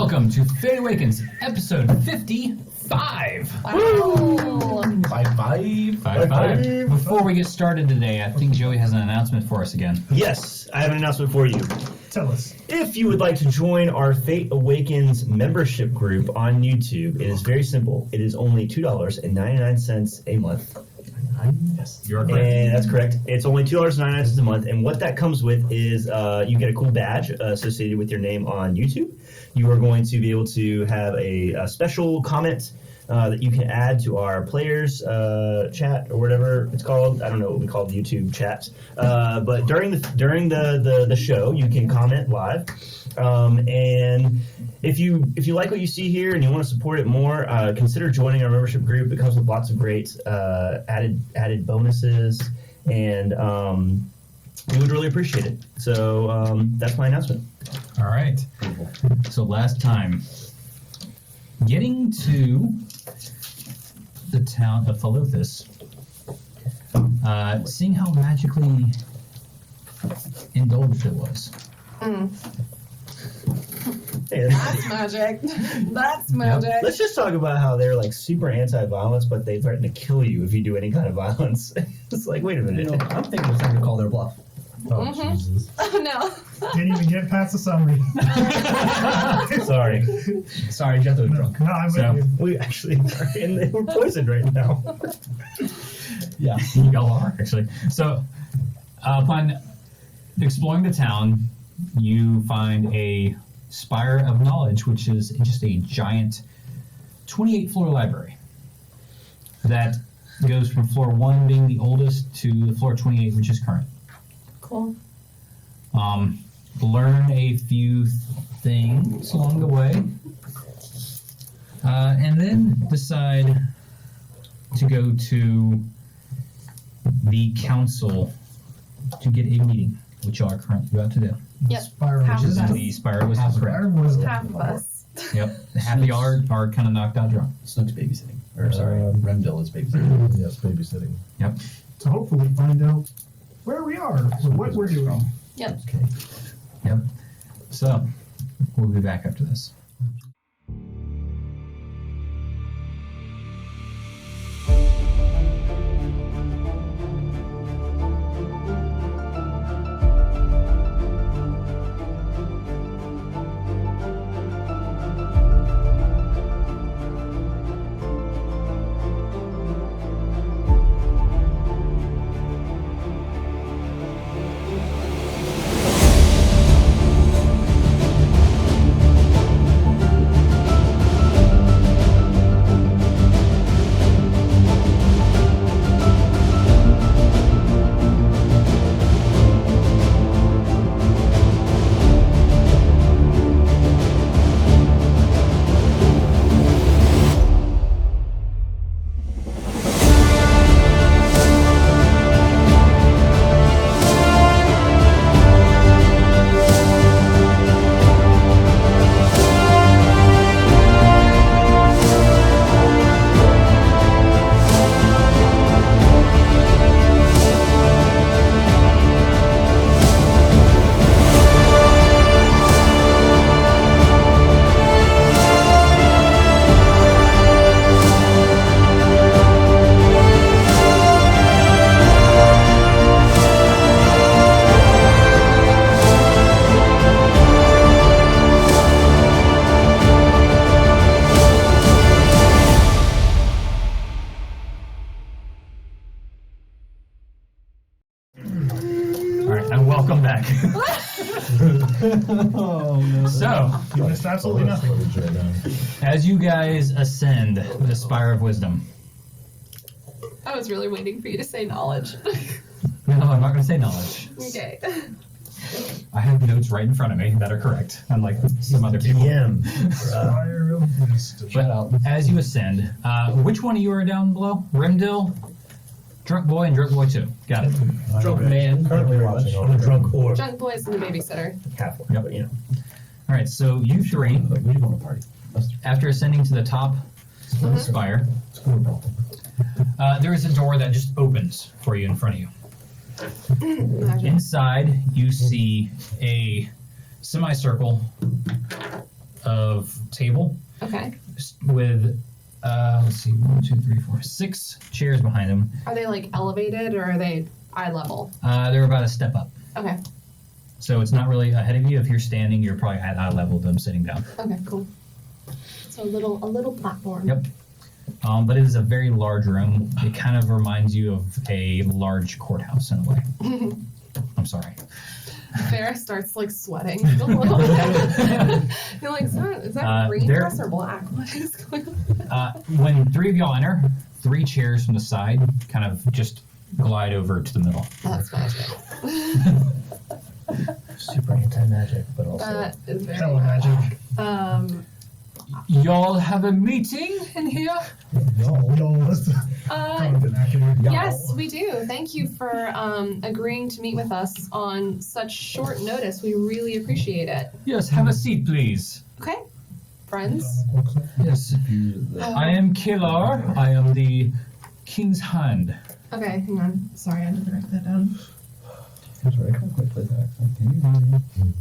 Welcome to Awakens, episode 55. Wow. Five. Before we get started today, I think Joey has an announcement for us again. Yes, I have an announcement for you. Tell us. If you would like to join our Fate Awakens membership group on YouTube, it is very simple. It is only $2.99 a month. Yes, you are correct. And that's correct. It's only $2.99 a month, and what that comes with is you get a cool badge associated with your name on YouTube. You are going to be able to have a special comment that you can add to our players chat or whatever it's called. I don't know what we call YouTube chats. But during the show, you can comment live. And if you like what you see here and you want to support it more, consider joining our membership group. It comes with lots of great added bonuses, and we would really appreciate it. So that's my announcement. All right. So last time, getting to the town of Felotheas, seeing how magically indulged it was. Hey, That's magic. That's magic. let's just talk about how they're like super anti-violence, but they threaten to kill you if you do any kind of violence. It's like, wait a minute. You know, I'm thinking it's time to call their bluff. Oh, Jesus. Oh, no. Didn't even get past the summary. Sorry. Sorry, Jeff was No, drunk. I'm So- with you. We actually are we're poisoned right now. Yeah. Y'all are, actually. So, upon exploring the town, you find a Spire of Knowledge, which is just a giant 28-floor library that goes from floor 1 being the oldest to the floor 28, which is current. Cool. Learn a few things along the way, and then decide to go to the council to get a meeting, which you are currently about to do. Yep. Spire Half Which is of us. the Spire of Wisdom. Spire was Half of us. Yep. Half of y'all are kind of knocked out drunk. Snook's babysitting. Or sorry, Remdil is babysitting. Yes, babysitting. Yep. To hopefully find out where we are, or what we're doing. Yep. Okay. Yep. So, we'll be back after this. Alright, and welcome back. Oh, no. So, You missed absolutely nothing. as you guys ascend the Spire of Wisdom, I was really waiting for you to say knowledge. no, I'm not going to say knowledge. Okay. I have notes right in front of me that are correct, unlike some other people. DM. Spire of Wisdom. But as you ascend, which one of you are down below? Remdil, Drunk Boy, and Drunk Boy 2. Got it. Drunk man. Currently Pretty watching. much. I'm a drunk or Drunk boys and the babysitter. halfway, Yep. but you know. All right, so you three, But we want to party. after ascending to the top of the spire, there is a door that just opens for you in front of you. Inside, you see a semicircle of table Okay. with, let's see, 1, 2, 3, 4, 6 chairs behind him. Are they like elevated or are they eye level? They're about a step up. Okay. So it's not really ahead of you. If you're standing, you're probably at eye level of them sitting down. Okay, cool. So a little platform. Yep. But it is a very large room. It kind of reminds you of a large courthouse in a way. I'm sorry. Farrah starts like sweating a little bit. You're like, is that green there- dress or black? What is going on? When 3 of y'all enter, 3 chairs from the side kind of just glide over to the middle. That's magic. Super anti-magic, but also That is very Hella magic. Y'all have a meeting in here? Y'all, that's the common vernacular. Yes, we do. Thank you for agreeing to meet with us on such short notice. We really appreciate it. Yes, have a seat, please. Okay, friends. Yes. I am Kilar. I am the King's Hand. Okay, hang on. Sorry, I didn't write that down. I'm sorry, I can't quite play that accent. Can you?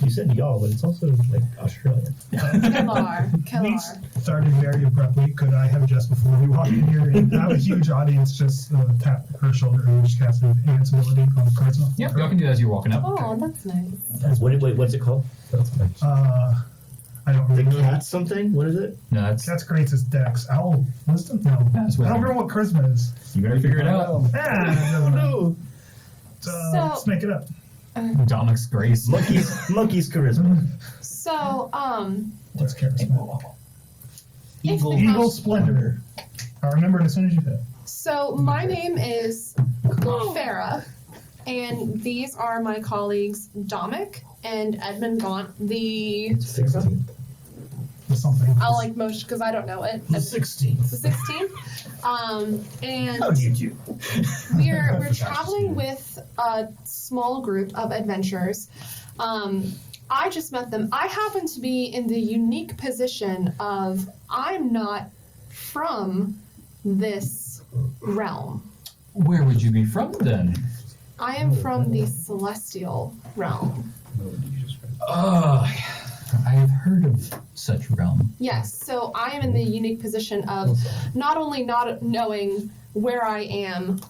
You said y'all, but it's also like Australian. Kellar. We started very abruptly. Could I have just before we walked in here and have a huge audience just tap her shoulder and just cast an invincibility on the charisma? Yep, y'all can do that as you're walking up. Oh, that's nice. Wait, what's it called? I don't The remember. cat something? What is it? No, that's Cat's great as Dex. Owl wisdom? No. That's I wisdom. don't remember what charisma is. you better figure it out. Ah, no. let's make it up. Dominic's Grace. Monkey's charisma. So, What's charisma? if the Eagle house- splendor. I remember it as soon as you said it. So my name is Farrah, and these are my colleagues Dominic and Edmund Gaunt. The 16. Or something. I'll like motion because I don't know it. The 16. The 16. And How do you do? we're traveling with a small group of adventurers. I just met them. I happen to be in the unique position of I'm not from this realm. Where would you be from then? I am from the celestial realm. Oh, I have heard of such realm. Yes, so I am in the unique position of not only not knowing where I am,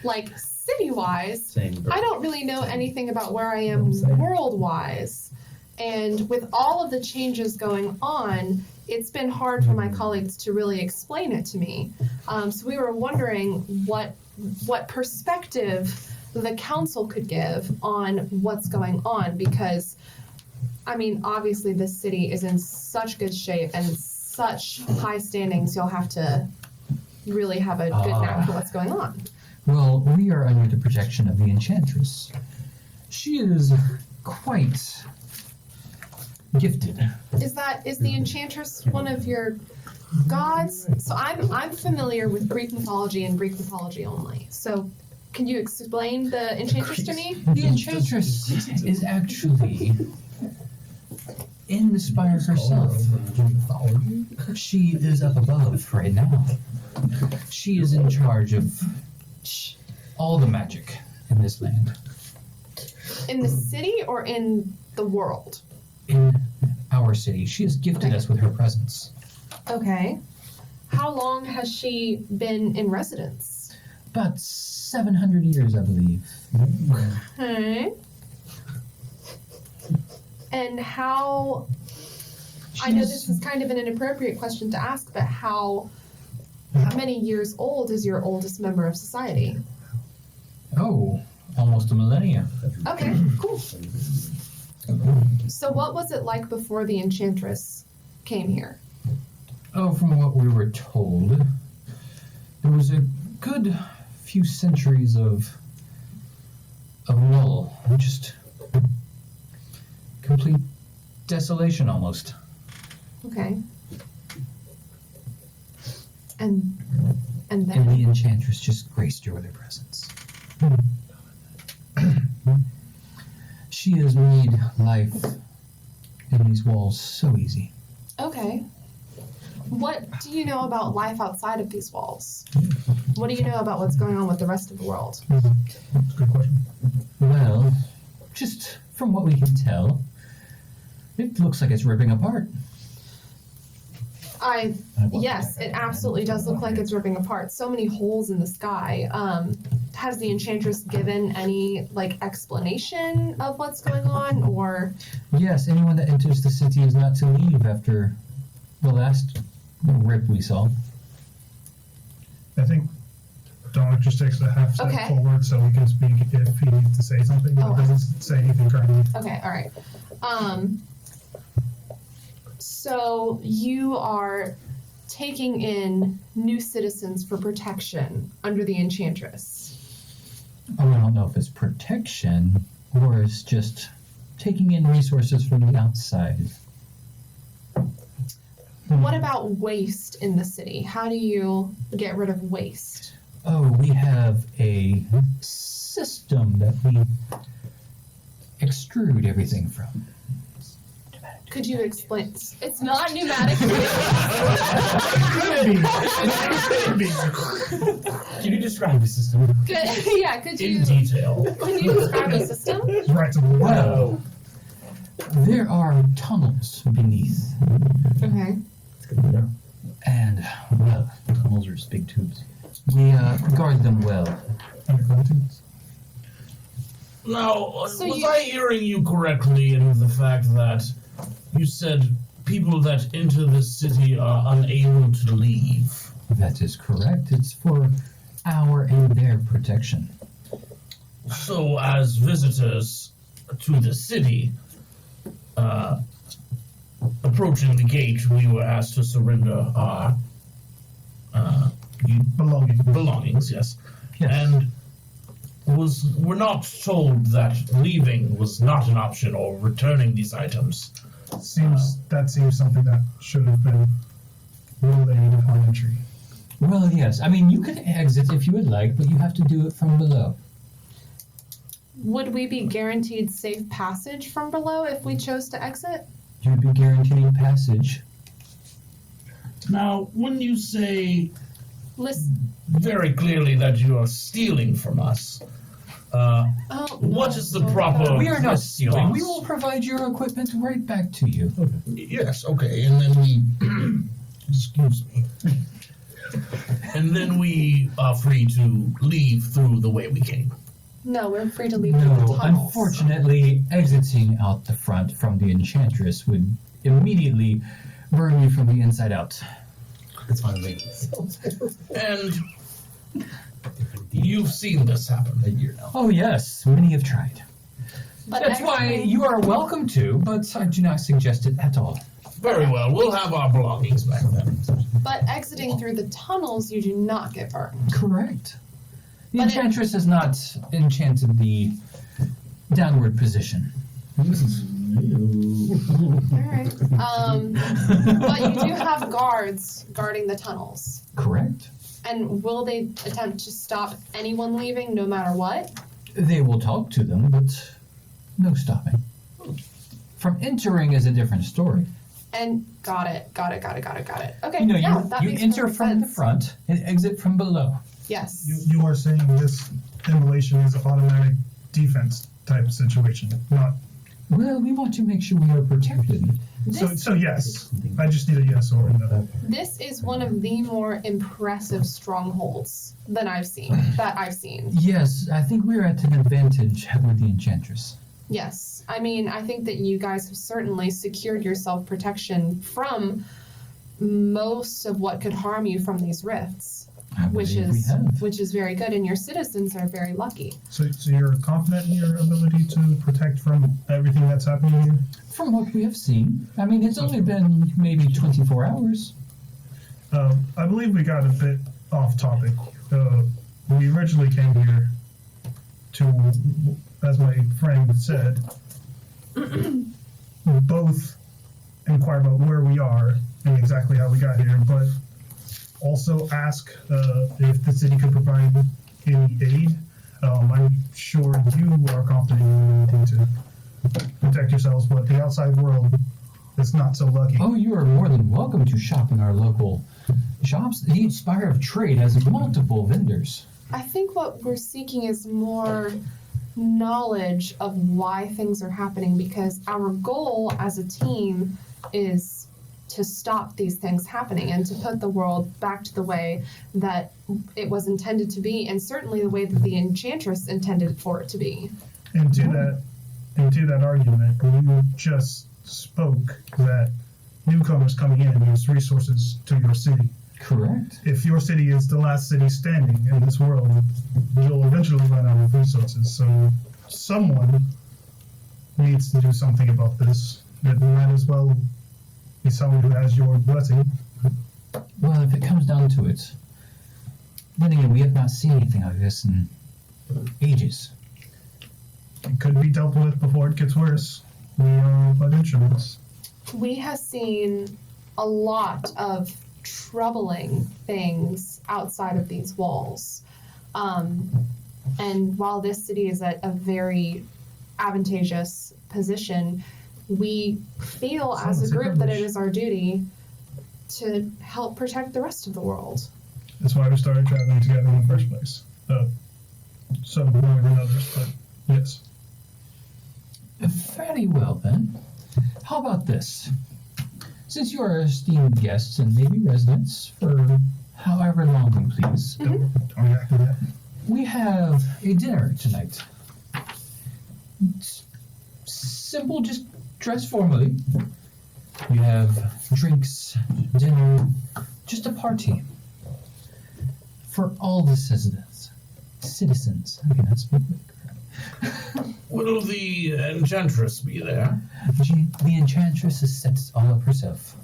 like city-wise, I don't really know anything about where I am world-wise. And with all of the changes going on, it's been hard for my colleagues to really explain it to me. So we were wondering what perspective the council could give on what's going on, because I mean, obviously this city is in such good shape and such high standings, you'll have to really have a good knack for what's going on. Well, we are under the protection of the Enchantress. She is quite gifted. Is the Enchantress one of your gods? So I'm familiar with Greek mythology and Greek mythology only. So can you explain the Enchantress to me? The Enchantress is actually in the spire herself. She is up above right now. She is in charge of all the magic in this land. In the city or in the world? In our city, she has gifted us with her presence. Okay. How long has she been in residence? About 700 years, I believe. Okay. And how, I know this is kind of an inappropriate question to ask, but how many years old is your oldest member of society? Oh, almost a millennia. Okay, cool. So what was it like before the Enchantress came here? Oh, from what we were told, there was a good few centuries of lull, just complete desolation almost. Okay. And And then the Enchantress just graced her with her presence. She has made life in these walls so easy. okay. What do you know about life outside of these walls? What do you know about what's going on with the rest of the world? That's a good question. Well, just from what we can tell, It looks like it's ripping apart. Yes, it absolutely does look like it's ripping apart. So many holes in the sky. Has the Enchantress given any, explanation of what's going on, or? Yes, anyone that enters the city is not to leave after the last rip we saw. I think Dominic just takes a half step Okay. forward so we can speak if he needs to say something. Oh. He doesn't say anything currently. Okay, all right. So you are taking in new citizens for protection under the Enchantress. Oh, I don't know if it's protection or it's just taking in resources from the outside. What about waste in the city? How do you get rid of waste? Oh, we have a system that we extrude everything from. Could you explain? It's not pneumatic. Can you describe the system? Could In you detail. describe the system? Right to the Well, there are tunnels beneath, Okay. It's good to know. and, well, Tunnels are just big tubes. we guard them well. underground tubes. Now, So was you- I hearing you correctly in the fact that you said people that enter the city are unable to leave? That is correct. It's for our and their protection. So, as visitors to the city, approaching the gate, we were asked to surrender our Belonging. belongings, yes. Yes. And we're not told that leaving was not an option or returning these items. Seems something that should have been relayed upon entry. Well, yes. I mean, you can exit if you would like, but you have to do it from below. Would we be guaranteed safe passage from below if we chose to exit? You'd be guaranteed passage. Now, when you say Listen. very clearly that you are stealing from us, what is the proper We are not stealing. We response? will provide your equipment right back to you. Yes, okay, and then we excuse me. And then we are free to leave through the way we came. No, we're free to leave through the No, tunnels. unfortunately, exiting out the front from the Enchantress would immediately burn you from the inside out. It's fine, wait. And you've seen this happen. A year now. Oh, yes, many have tried. But That's why exiting- you are welcome to, but I do not suggest it at all. Very well, we'll have our belongings back then. But exiting through the tunnels, you do not get burned. Correct. The But it- Enchantress has not enchanted the downward position. Alright. But you do have guards guarding the tunnels. Correct. And will they attempt to stop anyone leaving no matter what? They will talk to them, but no stopping. From entering is a different story. And got it. Okay, You know, yeah, that you makes enter perfect from the sense. front and exit from below. Yes. You are saying this immolation is an automatic defense type situation, not. Well, we want to make sure we are protected. This, So yes, I just need a yes or a no. this is one of the more impressive strongholds that I've seen. Yes, I think we're at an advantage with the Enchantress. Yes. I mean, I think that you guys have certainly secured yourself protection from most of what could harm you from these rifts, I which believe we is have. which is very good, and your citizens are very lucky. So you're confident in your ability to protect from everything that's happening here? From what we have seen, I mean, it's only been maybe 24 hours. I believe we got a bit off topic. We originally came here to, as my friend said, both inquire about where we are and exactly how we got here, but also ask if the city could provide any aid. I'm sure you are confident in anything to protect yourselves, but the outside world is not so lucky. Oh, you are more than welcome to shop in our local shops. The Spire of Trade has multiple vendors. I think what we're seeking is more knowledge of why things are happening, because our goal as a team is to stop these things happening and to put the world back to the way that it was intended to be, and certainly the way that the Enchantress intended for it to be. And to that argument, you just spoke that newcomers coming in use resources to your city. Correct. If your city is the last city standing in this world, you'll eventually run out of resources. So someone needs to do something about this. It might as well be someone who has your blessing. Well, if it comes down to it, then again, we have not seen anything like this in ages. It could be dealt with before it gets worse. We are but instruments. We have seen a lot of troubling things outside of these walls. And while this city is at a very advantageous position, we feel as a group that it is our duty to help protect the rest of the world. That's why we started traveling together in the first place. Some more than others, but yes. Very well, then. How about this? Since you are esteemed guests and maybe residents for however long you please, Don't react to that. we have a dinner tonight. It's simple, just dress formally. We have drinks, dinner, just a party for all the citizens. I cannot speak correct. Will the Enchantress be there? The Enchantress has set it all up herself.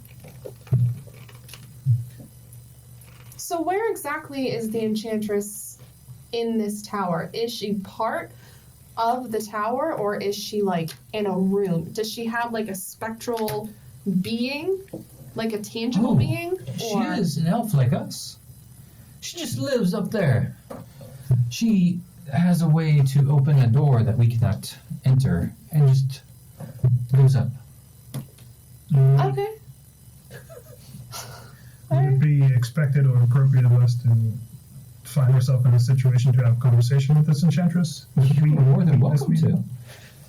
So where exactly is the Enchantress in this tower? Is she part of the tower, or is she like in a room? Does she have like a spectral being? Like a tangible being? She is an elf like us. She just lives up there. She has a way to open a door that we cannot enter and just goes up. Okay. Would it be expected or appropriate of us to find ourselves in a situation to have a conversation with this enchantress? You're more than welcome to.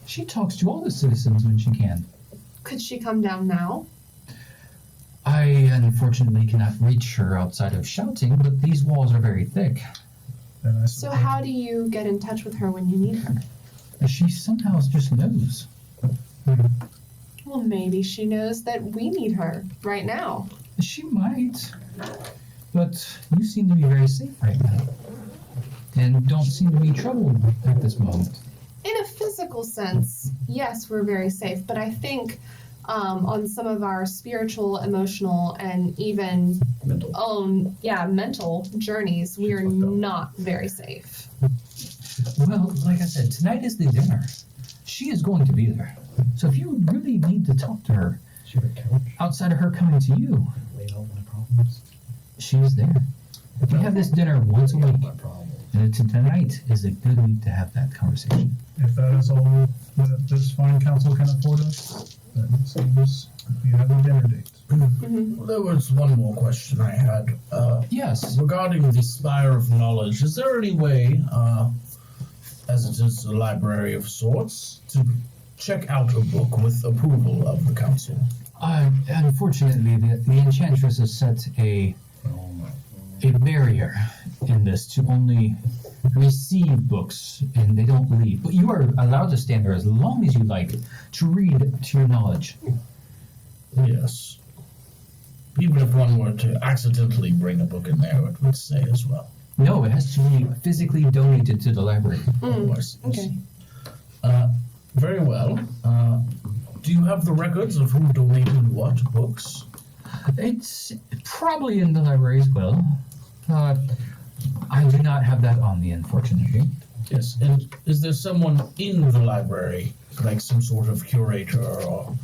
She talks to all the citizens when she can. Could she come down now? I unfortunately cannot reach her outside of shouting, but these walls are very thick. So how do you get in touch with her when you need her? She somehow just knows. Well, maybe she knows that we need her right now. She might, but you seem to be very safe right now, and don't seem to be troubled at this moment. In a physical sense, yes, we're very safe, but I think on some of our spiritual, emotional, and even mental journeys, we are not very safe. Well, like I said, tonight is the dinner. She is going to be there. So if you really need to talk to her, outside of her coming to you, she is there. We have this dinner once a week, and tonight is a good week to have that conversation. If that is all that this fine council can afford us, then it seems we have a dinner date. Mm-hmm. There was one more question I had. Yes. Regarding the Spire of Knowledge, is there any way, as it is a library of sorts, to check out a book with approval of the council? Unfortunately, the Enchantress has set a barrier in this to only receive books, and they don't leave. But you are allowed to stand there as long as you like to read to your knowledge. Yes. Even if one were to accidentally bring a book in there, it would say as well. No, it has to be physically donated to the library. Okay. Very well. Do you have the records of who donated what books? It's probably in the library as well. I do not have that on me, unfortunately. Yes, and is there someone in the library, like some sort of curator or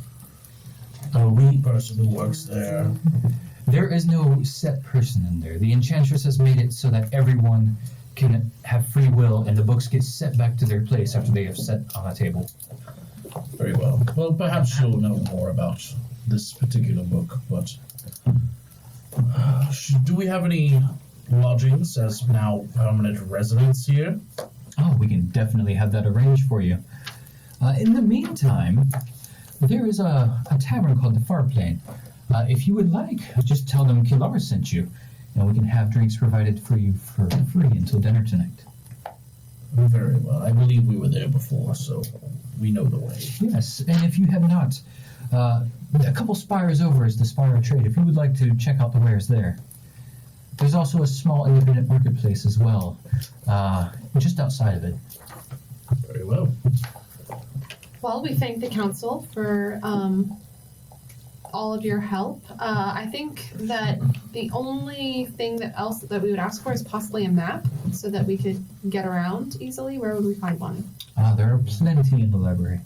person who works there? There is no set person in there. The Enchantress has made it so that everyone can have free will, and the books get set back to their place after they have set on a table. Very well. Well, perhaps you'll know more about this particular book, but do we have any lodgings as now permanent residents here? Oh, we can definitely have that arranged for you. In the meantime, there is a tavern called the Far Plain. If you would like, just tell them Kilar sent you, and we can have drinks provided for you for free until dinner tonight. Very well. I believe we were there before, so we know the way. Yes, and if you have not, a couple spires over is the Spire of Trade. If you would like to check out the wares there. There's also a small independent marketplace as well, just outside of it. Very well. Well, we thank the council for all of your help. I think that the only thing else that we would ask for is possibly a map so that we could get around easily. Where would we find one? There are plenty in the library.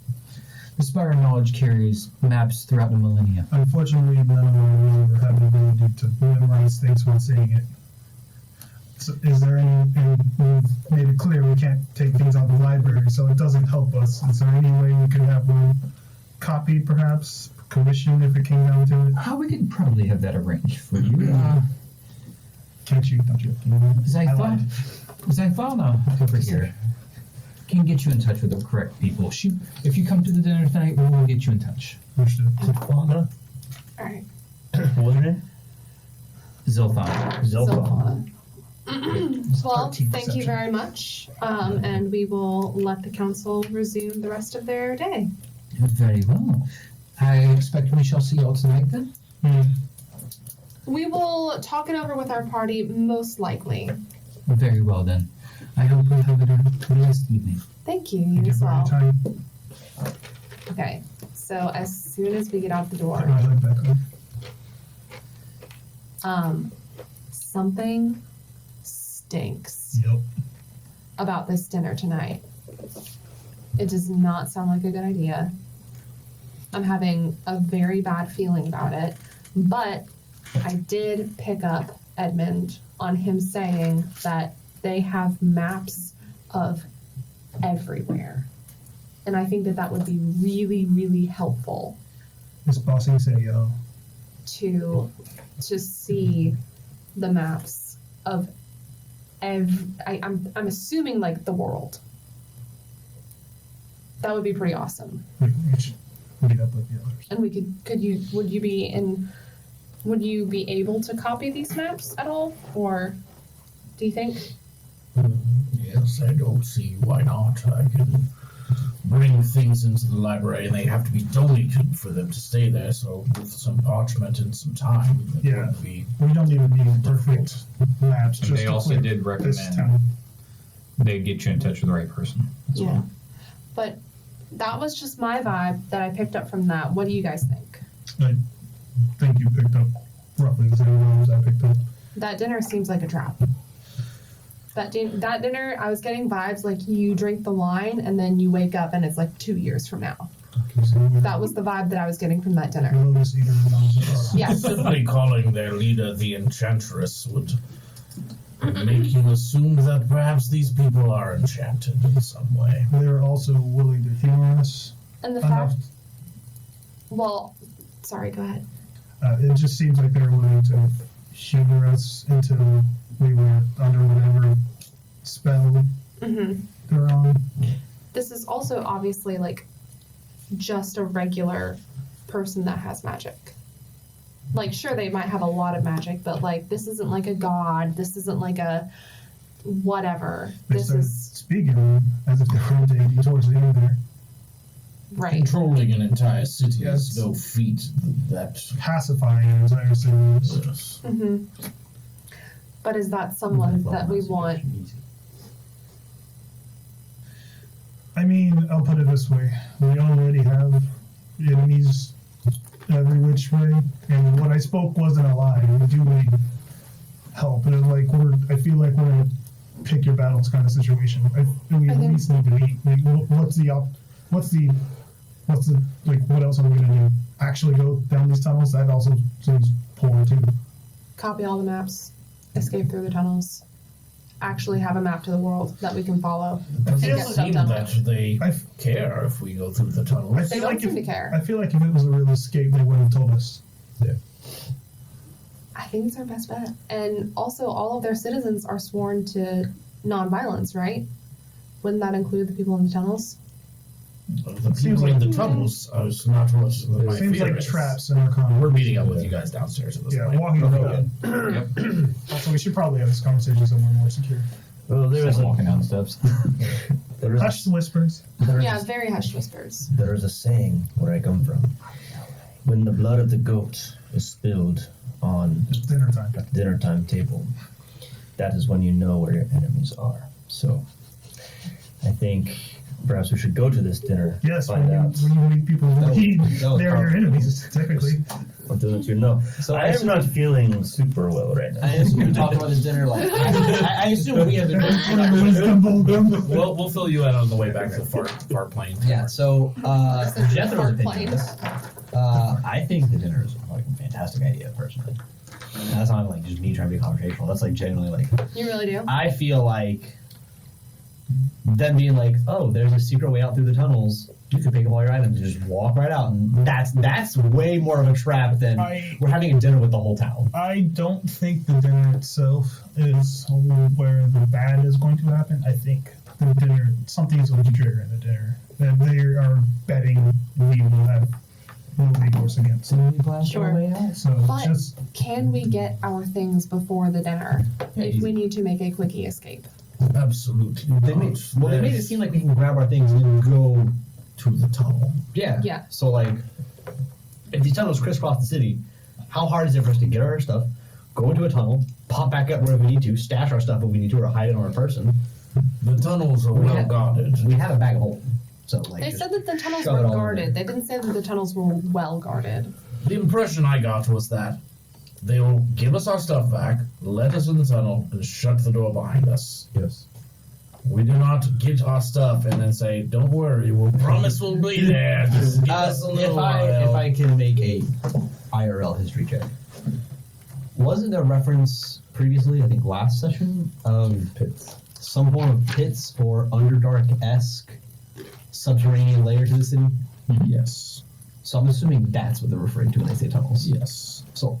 The Spire of Knowledge carries maps throughout the millennia. Unfortunately, none of our members have the ability to memorize things while saying it. So is there and we've made it clear we can't take things out of the library, so it doesn't help us. Is there any way we could have one copied, perhaps, commissioned if it came down to it? We could probably have that arranged for you. Can't you? Don't you? Zythana over here can get you in touch with the correct people. If you come to the dinner tonight, we will get you in touch. Understood. All right. What was her name? Zilthana. Zelda. Well, thank you very much, and we will let the council resume the rest of their day. Very well. I expect we shall see you all tonight then? We will talk it over with our party, most likely. Very well then. I hope you have a nice evening. Thank you, you Thank you as for your well. time. Okay, so as soon as we get out the door, Put my hood back on. something stinks Yep. about this dinner tonight. It does not sound like a good idea. I'm having a very bad feeling about it, but I did pick up Edmund on him saying that they have maps of everywhere. And I think that that would be really, really helpful Miss Bossing say, to see the maps of I'm assuming like the world. That would be pretty awesome. we should meet up with the others. And we would you be able to copy these maps at all? Or do you think? Yes, I don't see why not. I can bring things into the library, and they have to be donated for them to stay there. So with some parchment and some time, it Yeah. would be. We don't even need perfect maps. And Just they to also clear did this recommend town. they get you in touch with the right person as Yeah. well. But that was just my vibe that I picked up from that. What do you guys think? I think you picked up roughly the same numbers I picked up. That dinner seems like a trap. That dinner, I was getting vibes like you drink the wine and then you wake up and it's like 2 years from now. That was the vibe that I was getting from that dinner. Lotus eater knows. Yeah. Simply calling their leader the Enchantress would make you assume that perhaps these people are enchanted in some way. They're also willing to humor us And the enough. fact, well, sorry, go ahead. It just seems like they're willing to humor us until we were under whatever spell Mm-hmm. they're on. This is also obviously like just a regular person that has magic. Like, sure, they might have a lot of magic, but like, this isn't like a god. This isn't like a whatever. They This started is speaking as if they were deity towards the end there. right. Controlling an entire city Yes. is no feat that. Pacifying entire cities. Yes. Mm-hmm. But is that someone that we want? I mean, I'll put it this way. We already have enemies every which way, and what I spoke wasn't a lie. We do need help. And like I feel like we're in a pick your battles kind of situation. We at least need to meet. Like, what's the like? What else are we gonna do? Actually go down these tunnels? That also seems poor too. Copy all the maps, escape through the tunnels, actually have a map to the world that we can follow. It doesn't get stuff seem done that they care if we go through the I tunnels. They feel don't like seem to care. I feel like if it was a real escape, they wouldn't have told us. I think it's our best bet. And also, all of their citizens are sworn to nonviolence, right? Wouldn't that include the people in the tunnels? The Seems people in like- the tunnels is not what my Seems fear like is. traps in our con. We're meeting up with you guys downstairs at this Yeah, point. walking Okay. around. Also, we should probably have this conversation somewhere more secure. Well, there is Just a walking down the steps. there is Hush whispers. Yeah, very hushed whispers. there is a saying where I come from. When the blood of the goat is spilled on It's dinner time. at the dinner time table, that is when you know where your enemies are. So, I think perhaps we should go to this dinner. Yes, find out. when you meet people who need, that was they're your enemies, technically. What does you know? So I am not feeling super well right now. I assume we talked about this dinner like I assume we have been. We'll fill you in on the way back to the far plane. Yeah. So This is Jethro's Fort opinion Plain. on this. I think the dinner is like a fantastic idea personally. And that's not like just me trying to be conversational. That's like genuinely like You really do? I feel like them being like, oh, there's a secret way out through the tunnels. You can pick up all your items and just walk right out, and that's way more of a trap than we're having a dinner with the whole town. I don't think the dinner itself is where the bad is going to happen. I think the dinner, something is going to trigger in the dinner. That they are betting we will have no recourse against. Sure. So But just can we get our things before the dinner Yeah, if easy. we need to make a quickie escape? Absolutely. They made it seem like we can grab our things and then go. to the tunnel. Yeah. Yeah. So like, if these tunnels crisscross the city, how hard is it for us to get our stuff, go into a tunnel, pop back up wherever we need to, stash our stuff if we need to, or hide it on our person? The tunnels are well guarded. We have a bag of holding. So like, They just said that the tunnels shove it were all in guarded. there. They didn't say that the tunnels were well guarded. The impression I got was that they will give us our stuff back, let us in the tunnel, and shut the door behind us. Yes. We do not get our stuff and then say, "Don't worry, we'll promise we'll be there." Just give us a little if while. I can make a IRL history check, wasn't there reference previously, I think last session, of Pits. some form of pits or Underdark-esque subterranean layer to the city? Yes, So I'm assuming that's what they're referring to when they say tunnels. yes. So,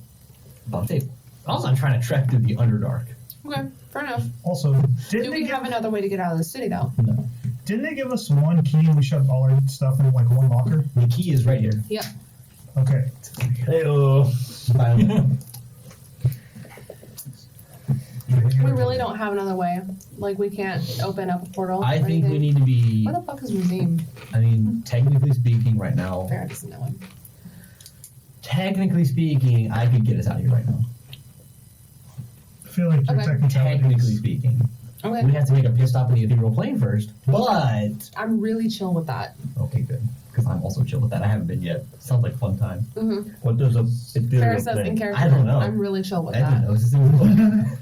about the table. Also, I'm trying to trek through the Underdark. Okay, fair enough. also, Do didn't we they, have another way to get out of the city, though? No. didn't they give us one key and we shoved all our stuff in like one locker? The key is right here. Yep. Okay. Hey-oh. We really don't have another way. Like, we can't open up a portal. I or think we anything. need to be, Where the fuck is Redeem? I mean, technically speaking right now, Farrah doesn't know him. technically speaking, I could get us out of here right now. I feel like your Okay. Technically technicalities. speaking. Okay. We have to make a pit stop in the ethereal plane first, but I'm really chill with that. okay, good, because I'm also chill with that. I haven't been yet. Sounds like fun time. Mm-hmm. What does a Farrah ethereal says in plane? character. I don't know. I'm really chill with I don't that. know. It's just in the book.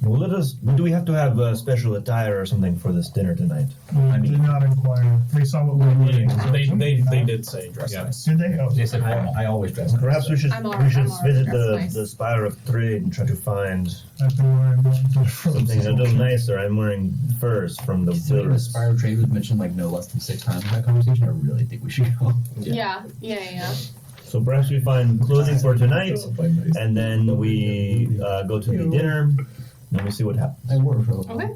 Well, let us. Do we have to have special attire or something for this dinner tonight? I did not inquire. They saw what we were doing. so They something did say dress Yeah. nice. Did they? Oh, They said formal. I always dress. Perhaps we should I'm alright visit dressed nice. the Spire of Trade and try to find I've been wearing something a little nicer. I'm wearing furs from the Considering the village. Spire of Trade was mentioned like no less than 6 times in that conversation, I really think we should go. Yeah. So perhaps we find clothing for tonight, and then we go to the dinner, and we see what happens. I work for a Okay.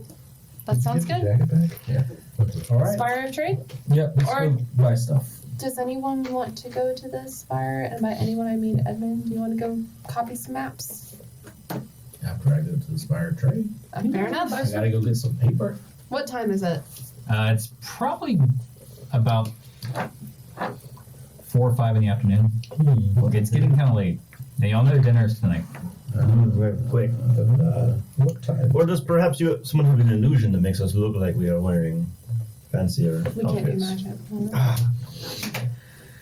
That sounds good. Jacket back? All right. Spire of Trade? Yep. Let's Or- go buy stuff. Does anyone want to go to the Spire? And by anyone, I mean Edmund. Do you want to go copy some maps? After I go to the Spire Trade, Fair enough. I gotta go get some paper. What time is it? It's probably about 4 or 5 in the afternoon. It's getting kind of late. They all know dinner's tonight. Very quick. What time? Or does perhaps someone have an illusion that makes us look like we are wearing fancier We can't do outfits? magic.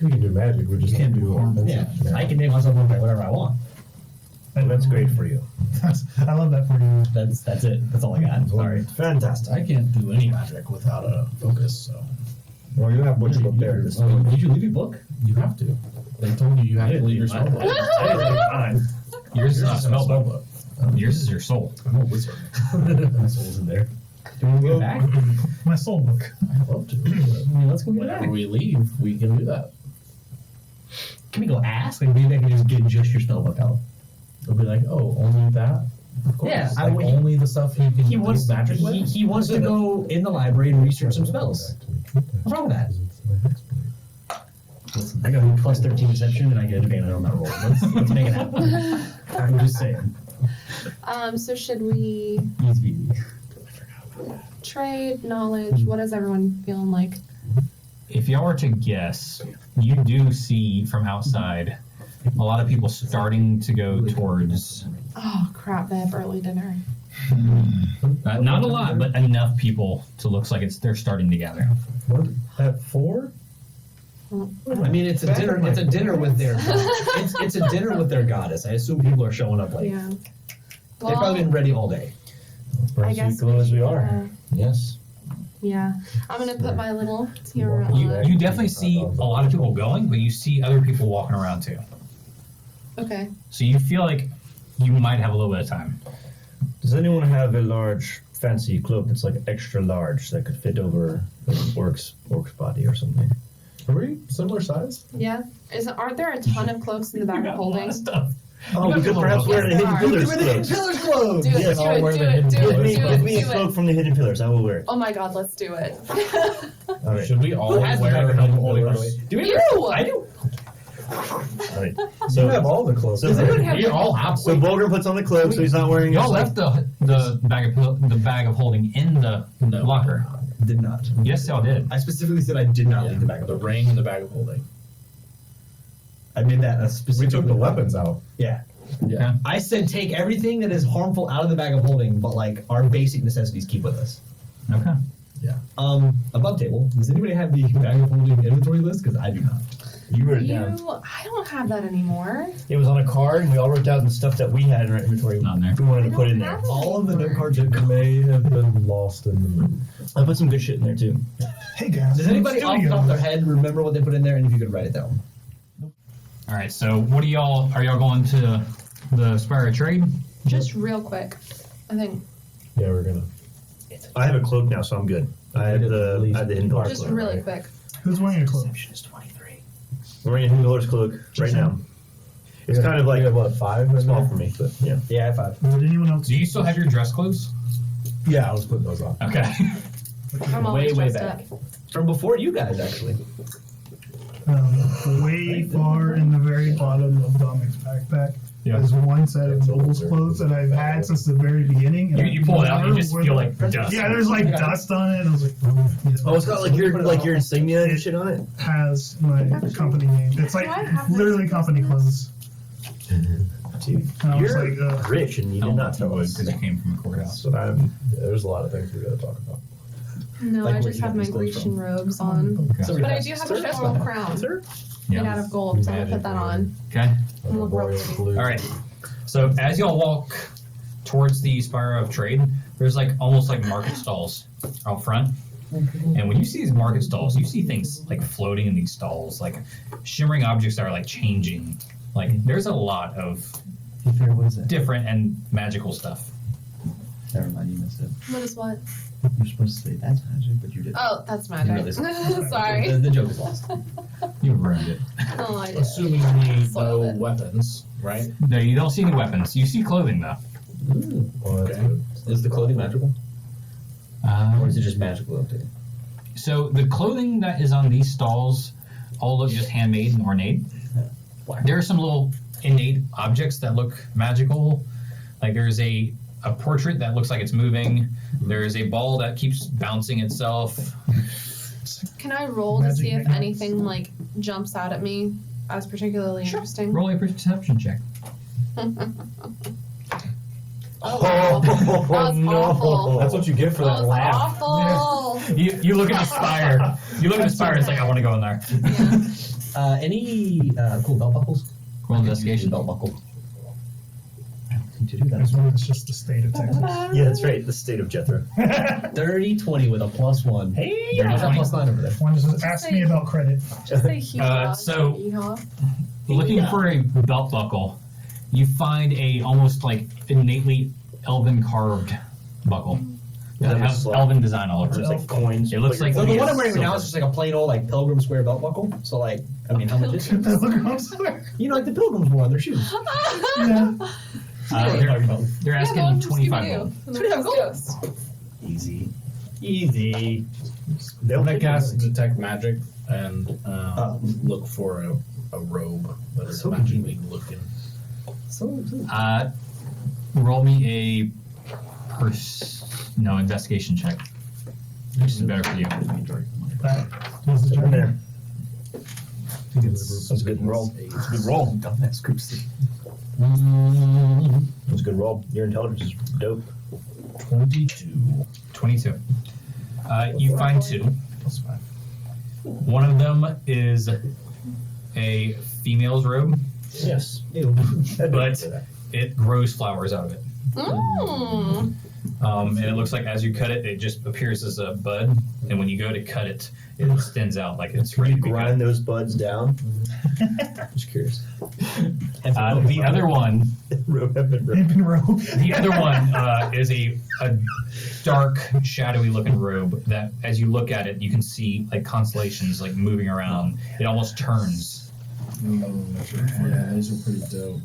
We can do magic, we just can't do Yeah, I can make myself look like whatever I want. Well, that's great for you. I love that for you. That's it. That's all I got. Sorry. Fantastic. I can't do any magic without a focus, so Well, you have what you prepared this time. Did you leave your book? you have to. They told you have to leave your spell book. I didn't leave mine. Yours is not a spell spell book. Yours is your soul. I'm a wizard. My soul's in there. Do you want to get it back? My soul book. I'd love to. I mean, let's go get it Whenever back. we leave, we can do that. Can we go ask? Like, maybe I can just get just your spell book out. They'll be like, oh, only that? Of course. Yeah, like only the stuff he can He do wants magic with. he wants to go in the library and research some spells. What's wrong with that? Listen, I got a plus 13 deception and I get advantage on that roll. Let's make it happen. I'm just saying. So should we Easy. trade knowledge? What is everyone feeling like? If y'all were to guess, you do see from outside a lot of people starting to go towards. Oh crap! They have early dinner. Not a lot, but enough people to looks like they're starting to gather. What? At 4? I mean, it's a dinner. It's a dinner with their. It's a dinner with their goddess. I assume people are showing up late. Yeah. They've probably been ready all day. I guess Glow as we uh, are. Yes. Yeah, I'm gonna put my little tiara You on. you definitely see a lot of people going, but you see other people walking around too. Okay. So you feel like you might have a little bit of time. Does anyone have a large, fancy cloak that's like extra large that could fit over an orc's body or something? Are we similar size? Yeah. Aren't there a ton of cloaks in the back of holding? Stuff. Oh, we could perhaps wear the Yes, Hidden there Pillars Hidden cloak. Pillars clothes. Do it, Yes, do I'll it, wear do the it, Hidden do Give it, me, do give it, me a do cloak it. from the Hidden Pillars. I will wear it. Oh my god, let's do it. All right. Should we all Who has the wear bag of Hidden holding, by the Pillars? way? Do we? You! I do. All right. You have all the clothes. So- Does anyone have We all have So Bulger puts on the cloak, so he's not wearing. Y'all his, left the bag of holding in the No. locker. Did not. Yes, y'all did. I specifically said I did not Yeah, leave the bag of the holding. ring and the bag of holding. I made that a We specific. took the weapons out. Yeah. Yeah. I said take everything that is harmful out of the bag of holding, but like our basic necessities keep with us. Okay. Above table, does anybody have the bag of holding inventory list? Because I do not. You wrote it down. I don't have that anymore. It was on a card, and we all wrote down the stuff that we had in our inventory. Not in there. We wanted I to put in don't there. have it All of the note anymore. cards It may have been lost in the move. I put some good shit in there too. Hey guys. Does anybody off the top of their head remember what they put in there, and if you could write it down? All right. So what are y'all going to the Spire of Trade? Just real quick. I think Yeah, we're gonna. I have a cloak now, so I'm good. I have the Hidden Pillars just cloak. really quick. Who's wearing a cloak? is 23. I'm wearing a Hidden Pillars cloak right now. It's kind of like we have what, 5? in small there? for me, but yeah. Yeah, I have 5. Did anyone else? Do you still have your dress clothes? Yeah, I was putting those on. Okay. I'm always way dressed back. up. From before you guys, actually. Way far in the very bottom of Dominic's backpack. Yeah. There's one set of Noble's clothes that I've had since the very beginning. And You pull it out, you never just wore feel them. like dust. Yeah, there's like dust on it. I was like, Oh, it's got like your insignia and shit on it. has my company name. It's like Do I have literally this? company clothes. Dude, And I was you're like, rich, and you did not tell us. because you came from a courthouse. So There's a lot of things we gotta talk about. No, Like I where just you have got my these clothes Grecian from. robes on. Okay. But I do have a floral crown made out of gold, so I'm gonna put that on. Okay. I'm look real pretty. All right. So as y'all walk towards the Spire of Trade, there's like almost like market stalls out front. And when you see these market stalls, you see things like floating in these stalls, like shimmering objects that are like changing. Like there's a lot of What is it? different and magical stuff. Never mind, you missed it. What is what? You're supposed to say that's magic, but you didn't. Oh, that's You magic. really said- Sorry. The joke is lost. You ruined it. Oh, I did. Assuming we need no Soiled it. weapons, right? No, you don't see any weapons. You see clothing though. Well, that's Okay. good. Is the clothing magical? Or is it just magical updated? So the clothing that is on these stalls all look just handmade and ornate. There are some little innate objects that look magical. Like there's a portrait that looks like it's moving. There's a ball that keeps bouncing itself. Can I roll to Magic see if knickknacks. anything like jumps out at me as particularly interesting? Roll a perception check. Oh, wow. That was awful. That's what you get for That that was laugh. awful. You look at the spire. You look at the spire. It's like I want to go in there. Yeah. Any cool belt buckles? Roll investigation. Belt buckle. I don't think to do This that. one is just the state of Texas. Yeah, that's right. The state of Jethro. 30-20 with a +1. Hey, There's a +9 over there. One just asked me about credit. Just say hee-haw. so- Hee-haw. looking for a belt buckle, you find a almost like innately elven carved buckle that has elven design all over It's it. like coins. It looks like So the Yeah, one I'm wearing right now silver. is just like a plain old like pilgrim square belt buckle. So like, I mean, how much is it? You know, like the pilgrims wore on their shoes. Yeah. They're asking 25 gold. Ghost. Easy. Easy. They'll I'm gonna take cast it. Detect Magic and look for a robe that is So magically looking. Roll me a investigation check. Which is better for you. That was the In journey. there. That's a good roll. It's a good roll. Dumbass groups. That's a good roll. Your intelligence is dope. 22. 22. You find two. Plus 5. One of them is a female's robe, Yes. but it grows flowers out of it. Mm. And it looks like as you cut it, it just appears as a bud. And when you go to cut it, it extends out like it's ready to be cut. Grind those buds down. Just curious. The other one, Imp robe. the other one is a dark, shadowy looking robe that, as you look at it, you can see like constellations like moving around. It almost turns. Yeah, these are pretty dope.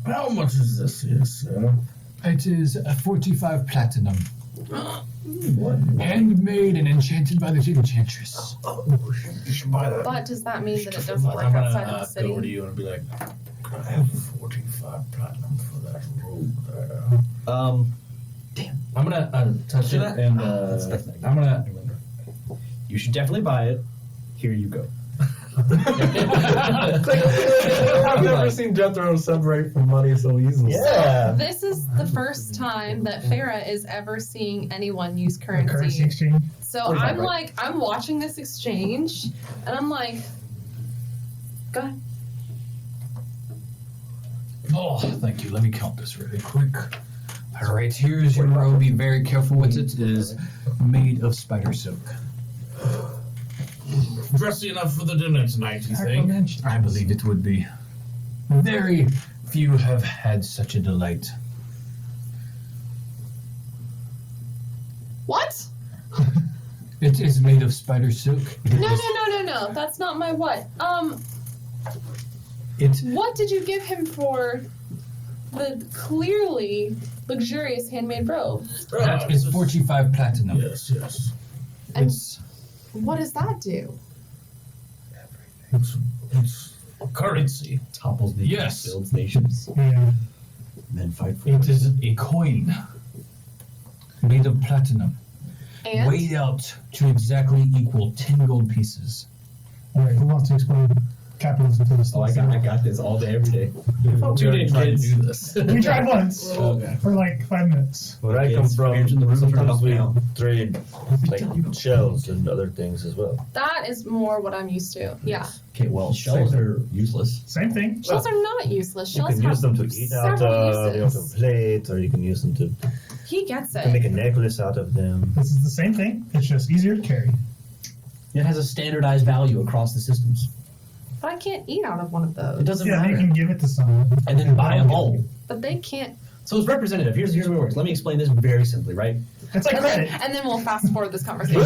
How much is this here, sir? It is a 45 platinum. Handmade and enchanted by the enchantress. You should buy that. But does that mean that it doesn't I'm work gonna outside of the go over to city? you and be like, I have 45 platinum for that robe there. I'm gonna touch it and I'm gonna. You should definitely buy it. Here you go. I've never seen Jethro separate from money so easily. Yeah. This is the first time that Farah is ever seeing anyone use Currency currency. exchange. So 45, I'm right? like, I'm watching this exchange, and I'm like, go ahead. Oh, thank you. Let me count this really quick. All right, here's your robe. Be very careful with it. It is made of spider silk. Dressy enough for the dinner tonight, you think? I believe it would be. Very few have had such a delight. What? It is made of spider silk. No. That's not my what. It What did you give him for the clearly luxurious handmade robe? that is 45 platinum. Yes. And It's what does that do? It's currency. Topples nations, Yes. builds nations, Yeah. men fight for it is a coin made of platinum, And weighed out to exactly equal 10 gold pieces. All right, who wants to explain capitalism to us? Oh, I got this all day, every day. Tune in, kids. do this. We tried once Okay. for like 5 minutes. Where I come Kids, from, beers in the room, turn sometimes off we now. trade like shells and other things as well. that is more what I'm used to. Yeah. Okay, well, shells are useless. Same thing. Shells are not useless. You Shells can have use them to eat out several of, you know, uses. to plate, or you can use them to He gets make it. a necklace out of them. This is the same thing. It's just easier to carry. It has a standardized value across the systems. But I can't eat out of one of It those. doesn't Yeah, matter. you can give it to someone. And then buy them all. But they can't. So it's representative. Here's the way it works. Let me explain this very simply, right? It's like credit. And then we'll fast forward this conversation.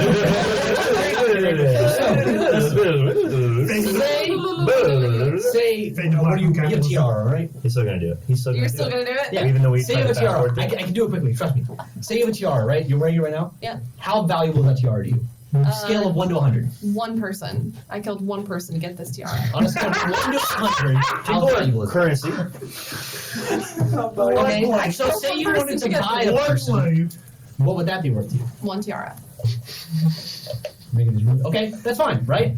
Say, Fade to what black do you and have a capitalism. tiara, right? He's still gonna do it. He's still You're gonna still do it. gonna do it? Yeah. Even though we Say you have a tried to tiara. backward I thing. can do it quickly. Trust me. Say you have a tiara, right? You're wearing it right now. Yeah. How valuable is that tiara to you? Scale of 1 to 100. One person. I killed one person to get this tiara. On a scale of 1 to 100, how valuable is it? Currency. Okay, so say you wanted to buy a One person. slave. What would that be worth to you? One tiara. Making these really, okay, that's fine, right?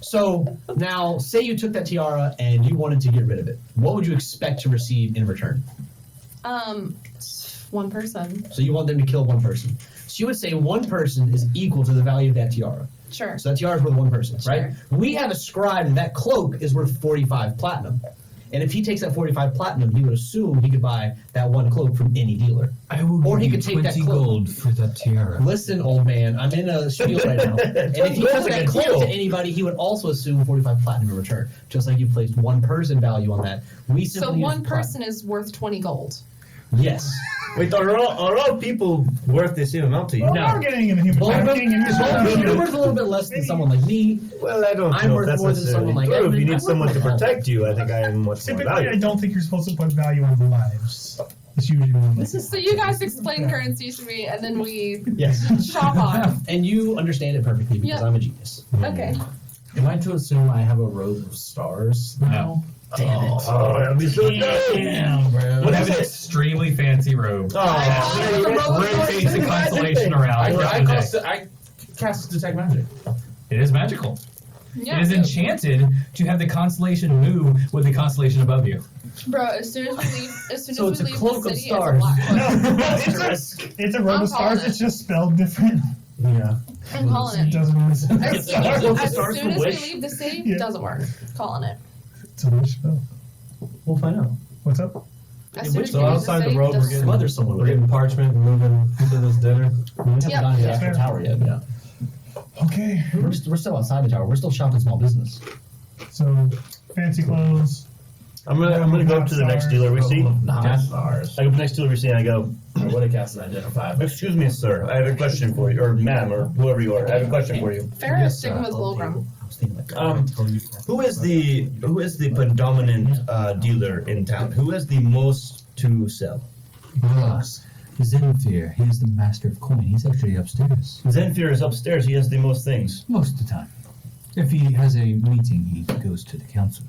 So now, say you took that tiara and you wanted to get rid of it. What would you expect to receive in return? One person. So you want them to kill one person. So you would say one person is equal to the value of that tiara. Sure. So that tiara is worth one person, right? Sure. We have ascribed that cloak is worth 45 platinum. And if he takes that 45 platinum, he would assume he could buy that one cloak from any dealer. I will Or give he you could take that 20 cloak. gold for that tiara. Listen, old man, I'm in a spiel right now. And if he took that cloak to anybody, he would also assume 45 platinum in return. Just like you placed one person value on that. We So simply one used person is worth 20 gold. Yes. Wait, are all people worth the same amount to you? Well, No. we're getting into human trafficking and You're worth a little bit less than someone like me. Well, I don't I'm know worth if that's more than necessarily someone like true. If Edmund. you I'm need worth someone to more than protect you, I think I am much more Typically, I valuable. don't think you're supposed to put value on lives. It's usually one. So you guys explain currency to me, and then we Yes. shop on. And you understand it perfectly because Yeah. I'm a genius. Okay. Am I to assume I have a robe of stars now? Damn it. Oh, that'd be so nice. Damn, bro. What have an extremely fancy robe. Rotates the constellation around. I cast detect magic. It is magical. Yeah. It is enchanted to have the constellation move with the constellation above you. Bro, as soon as we leave, So it's a leave cloak the of city, stars. it's a black cloak. No, it's a robe I'm of stars. calling It's just spelled different. Yeah. I'm calling It it. doesn't make sense. As soon Stars. as Stars we wish. leave the city, Yeah. doesn't work. Calling it. It's a wish spell. We'll find out. What's up? As soon as So we leave outside the city, road, we're doesn't getting, work. Mother someone we're getting parchment and moving to this dinner. We haven't Yep. gone to the Yeah. actual tower yet. Yeah. Okay. We're still outside the tower. We're still shopping small business. So, fancy clothes. I'm gonna go up to the next dealer we see. Not stars. I go up to the next dealer we see and I go, I would have cast an identify. excuse me, sir, I have a question for you, or ma'am, or whoever you are. I have a question for you. Farrah is sticking with Wilgrim. I was thinking like, Who is the predominant dealer in town? Who has the most to sell? Zenfir, he is the master of coin. He's actually upstairs. Zenfir is upstairs. He has the most things. Most of the time. If he has a meeting, he goes to the council.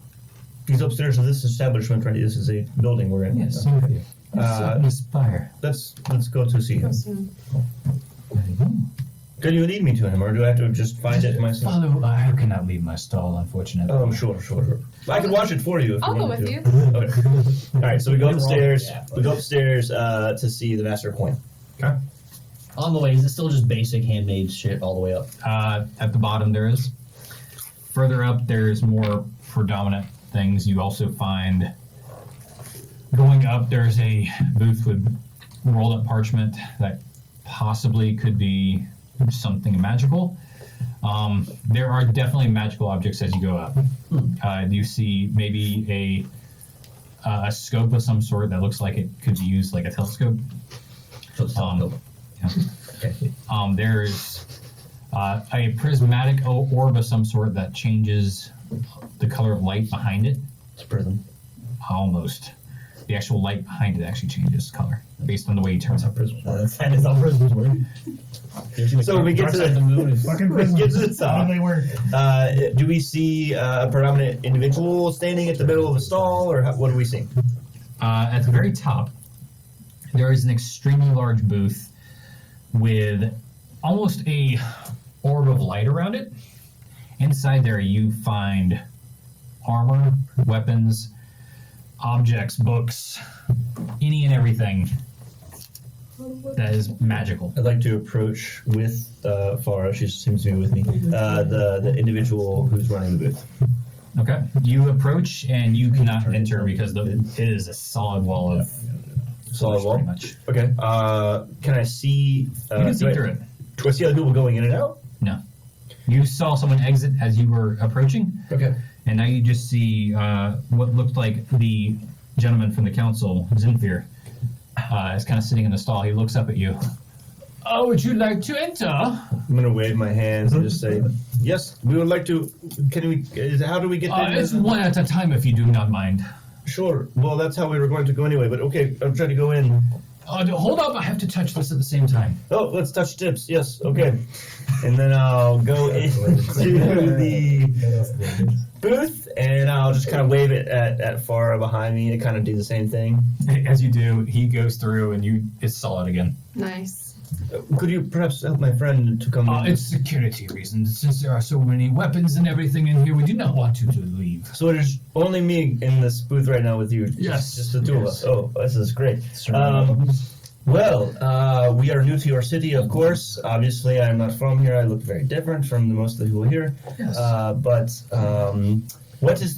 He's upstairs of this establishment, right? This is a building we're in. Yes, Zenfir. The spire. Let's go to see him. There you go. Can you lead me to him, or do I have to just find it myself? Follow. I cannot leave my stall, unfortunately. Oh, sure. I can watch it for you. If I'll you go want with me you. to. Okay. All right. So we go upstairs. Yeah. We go upstairs to see the master of coin. on the way, is it still just basic handmade shit all the way up? At the bottom, there is. Further up, there's more predominant things. You also find going up. There's a booth with rolled up parchment that possibly could be something magical. There are definitely magical objects as you go up. You see maybe a scope of some sort that looks like it could be used like a telescope. So it's Yeah. okay. There's a prismatic orb of some sort that changes the color of light behind it. It's a prism. Almost. The actual light behind it actually changes color based on the way you turn it. That is how prisms work. So we get to the moon. Is, Fucking We get to the prisons. How top. do they work? Do we see a predominant individual standing at the middle of a stall, or what do we see? At the very top, there is an extremely large booth with almost a orb of light around it. Inside there, you find armor, weapons, objects, books, any and everything that is magical. I'd like to approach with Farah. She seems to be with me. The individual who's running the booth. Okay. You approach and you cannot enter because it is a solid wall of Solid wall? pretty much. Okay. Can I see? You can see do I- through it. Do I see other people going in and out? No. You saw someone exit as you were approaching, Okay. and now you just see what looked like the gentleman from the council, Zenfir, is kind of sitting in the stall. He looks up at you. Oh, would you like to enter? I'm gonna wave my hands and just say, "Yes, we would like to." Can we? How do we get there? It's one at a time if you do not mind. Sure. Well, that's how we were going to go anyway. But okay, I'm trying to go in. Hold up, I have to touch this at the same time. Oh, let's touch tips. Yes. Okay. And then I'll go into the booth and I'll just kind of wave it at Farah behind me to kind of do the same thing. As you do, he goes through and it's solid again. Nice. Could you perhaps help my friend to come in? It's security reasons. Since there are so many weapons and everything in here, we do not want you to leave. So there's only me in this booth right now with you. Yes, Just the two of yes. us. Oh, this is great. Well, we are new to your city, of course. Obviously, I'm not from here. I look very different from the most of the people here. Yes. But what is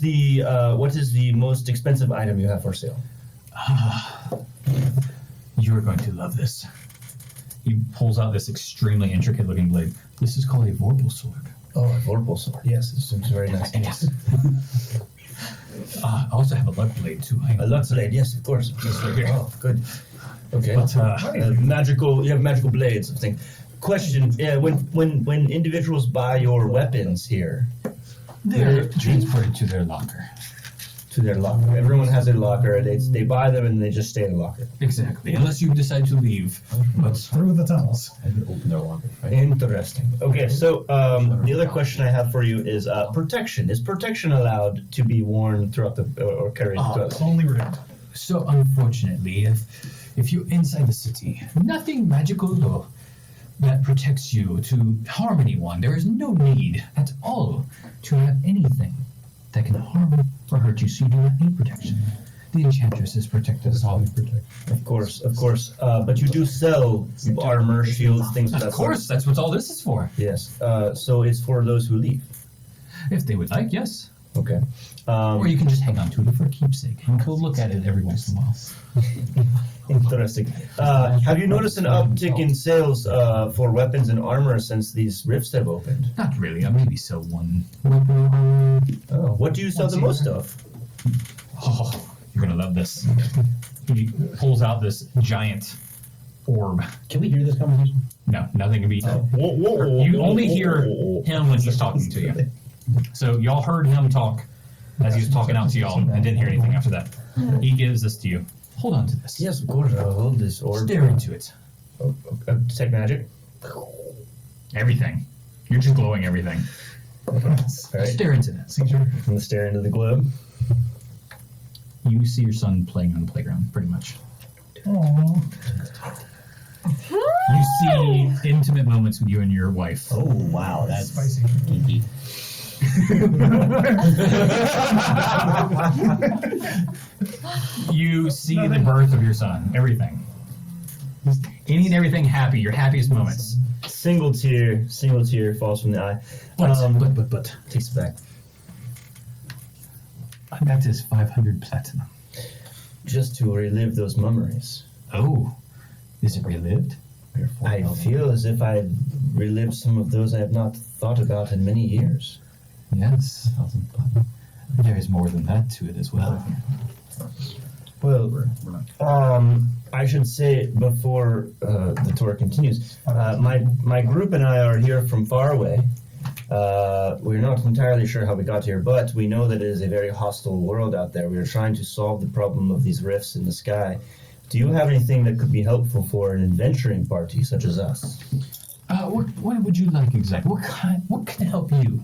the most expensive item you have for sale? You're going to love this. He pulls out this extremely intricate-looking blade. This is called a vorpal sword. Oh, a vorpal sword. Yes, it seems very nice. Yes. I also have a luck blade too. Hang A on. luck blade, yes, of course. Just right here. Oh, good. Okay. But, magical. You have magical blades. I think. Question: when individuals buy your weapons here They're transported to their locker. to their locker, everyone has their locker. They buy them and they just stay in the locker. Exactly. Unless you decide to leave. But Through the tunnels. I can open their locker. Right? Interesting. Okay, so the other question I have for you is protection. Is protection allowed to be worn throughout the or carried throughout? It's only rigged. so unfortunately, if you're inside the city, nothing magical though that protects you to harm anyone. There is no need at all to have anything that can harm or hurt you, so you do not need protection. The Enchantresses protect us all. Of course. But you do sell armor, shields, things of that Of course, that's what all this is for. Yes. So it's for those who leave. If they would like, yes. Okay. Or you can just hang on to it for keepsake and go look at it every once in a while. Interesting. Have you noticed an uptick in sales for weapons and armor since these rifts have opened? Not really. I maybe sell one weapon or armor. Oh, what do you sell the most of? Oh, you're gonna love this. He pulls out this giant orb. Can we hear this conversation? No, nothing can be. Whoa, You only hear him when he's talking to you. So y'all heard him talk as he was talking out to y'all and didn't hear anything after that. He gives this to you. Hold on to this. Yes, of course. I'll hold this orb. Stare into it. Detect magic. Everything. You're just glowing everything. All right. Stare into that. Seizure. I'm gonna stare into the globe. You see your son playing on the playground, pretty much. Aww. You see intimate moments with you and your wife. Oh wow, that's Spicy. kinky. You see the birth of your son. Everything. Any and everything happy. Your happiest moments. Single tear falls from the eye. But. Takes it back. I'm back to this 500 platinum. Just to relive those memories. Oh, is it relived? I feel as if I've relived some of those I have not thought about in many years. Yes. There is more than that to it as well. Well, I should say before the tour continues, my group and I are here from far away. We're not entirely sure how we got here, but we know that it is a very hostile world out there. We are trying to solve the problem of these rifts in the sky. Do you have anything that could be helpful for an adventuring party such as us? What would you like exactly? What can help you?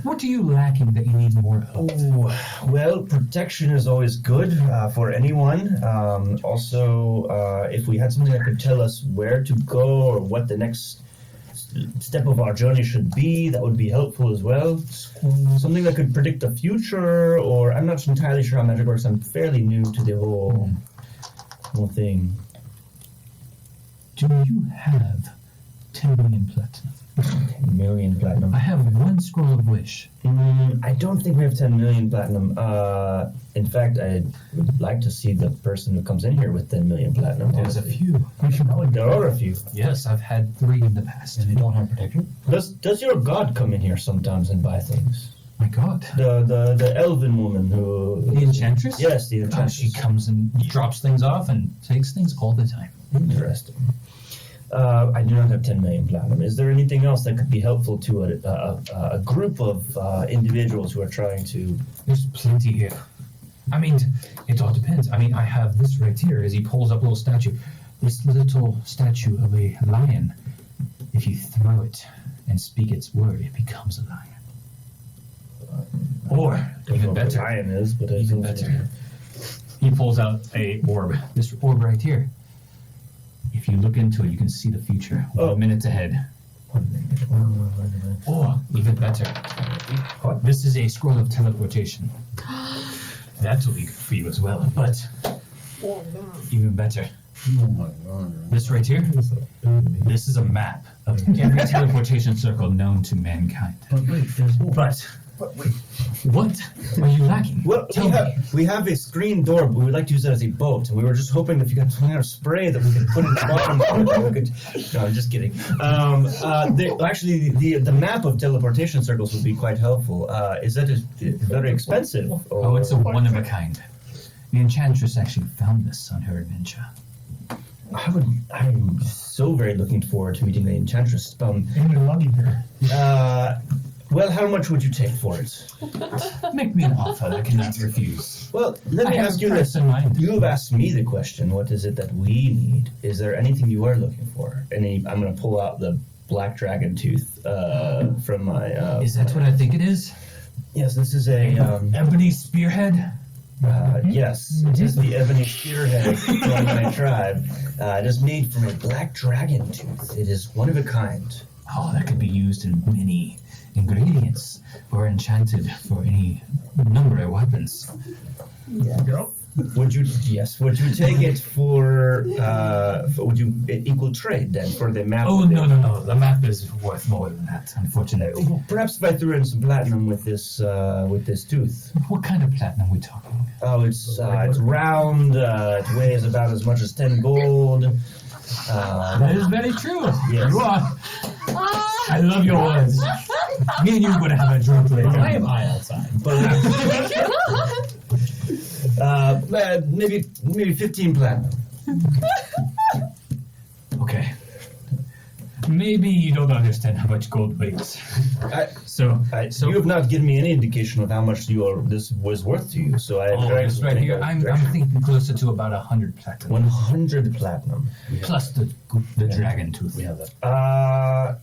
What are you lacking that you need more of? Oh, well, protection is always good for anyone. Also, if we had something that could tell us where to go or what the next step of our journey should be, that would be helpful as well. Something that could predict the future, or I'm not entirely sure how magic works. I'm fairly new to the whole thing. Do you have 10 million platinum? 10 million platinum. I have one scroll of wish. I don't think we have 10 million platinum. In fact, I would like to see the person who comes in here with 10 million platinum. There's a honestly. few. There are a few. Yes, I've had 3 in the past. And they don't have protection? Does your god come in here sometimes and buy things? My God. The elven woman who... The Enchantress? Yes, the Enchantress. She comes and drops things off and takes things all the time. Interesting. I do not have 10 million platinum. Is there anything else that could be helpful to a group of individuals who are trying to... There's plenty here. I mean, it all depends. I mean, I have this right here as he pulls up a little statue. This little statue of a lion. If you throw it and speak its word, it becomes a lion. Or, even better, Lion is, but even better. He pulls out a orb. This orb right here. If you look into it, you can see the future. 1 minute ahead. Or, even better. This is a scroll of teleportation. That will be good for you as well, but even better. Oh my god. This right here, this is a map of every teleportation circle known to mankind. But wait, there's more. But But wait. What are you lacking? Well, Tell me. we have a screen door, but we would like to use that as a boat. And we were just hoping if you got some kind of spray that we could put in the bottom. No, I'm just kidding. Actually, the map of teleportation circles would be quite helpful. Is that very expensive? Oh, it's a one of a kind. The enchantress actually found this on her adventure. I'm so very looking forward to meeting the enchantress. Ain't it lucky here? Well, how much would you take for it? Make me an offer I cannot refuse. Well, let me I have ask a you price this. in mind. You've asked me the question, what is it that we need? Is there anything you are looking for? I'm going to pull out the black dragon tooth from my... Is that what I think it is? Yes, this is a... Ebony spearhead? Yes, it is the ebony spearhead from my tribe. It is made from a black dragon tooth. It is one of a kind. Oh, that could be used in many ingredients or enchanted for any number of weapons. Yep. Would you take it for would you equal trade then for the map? Oh, no. The map is worth more than that, unfortunately. Perhaps if I threw in some platinum with this tooth. What kind of platinum are we talking? Oh, it's round. It weighs about as much as 10 gold. That is very true. Yes. You are. I love your words. Me and you would have a drink later. I am high outside. But maybe 15 platinum. Okay. Maybe you don't understand how much gold weighs. So You have not given me any indication of how much this was worth to you. So it's right here. I'm thinking closer to about 100 platinum. 100 platinum. Plus the dragon tooth. We have that.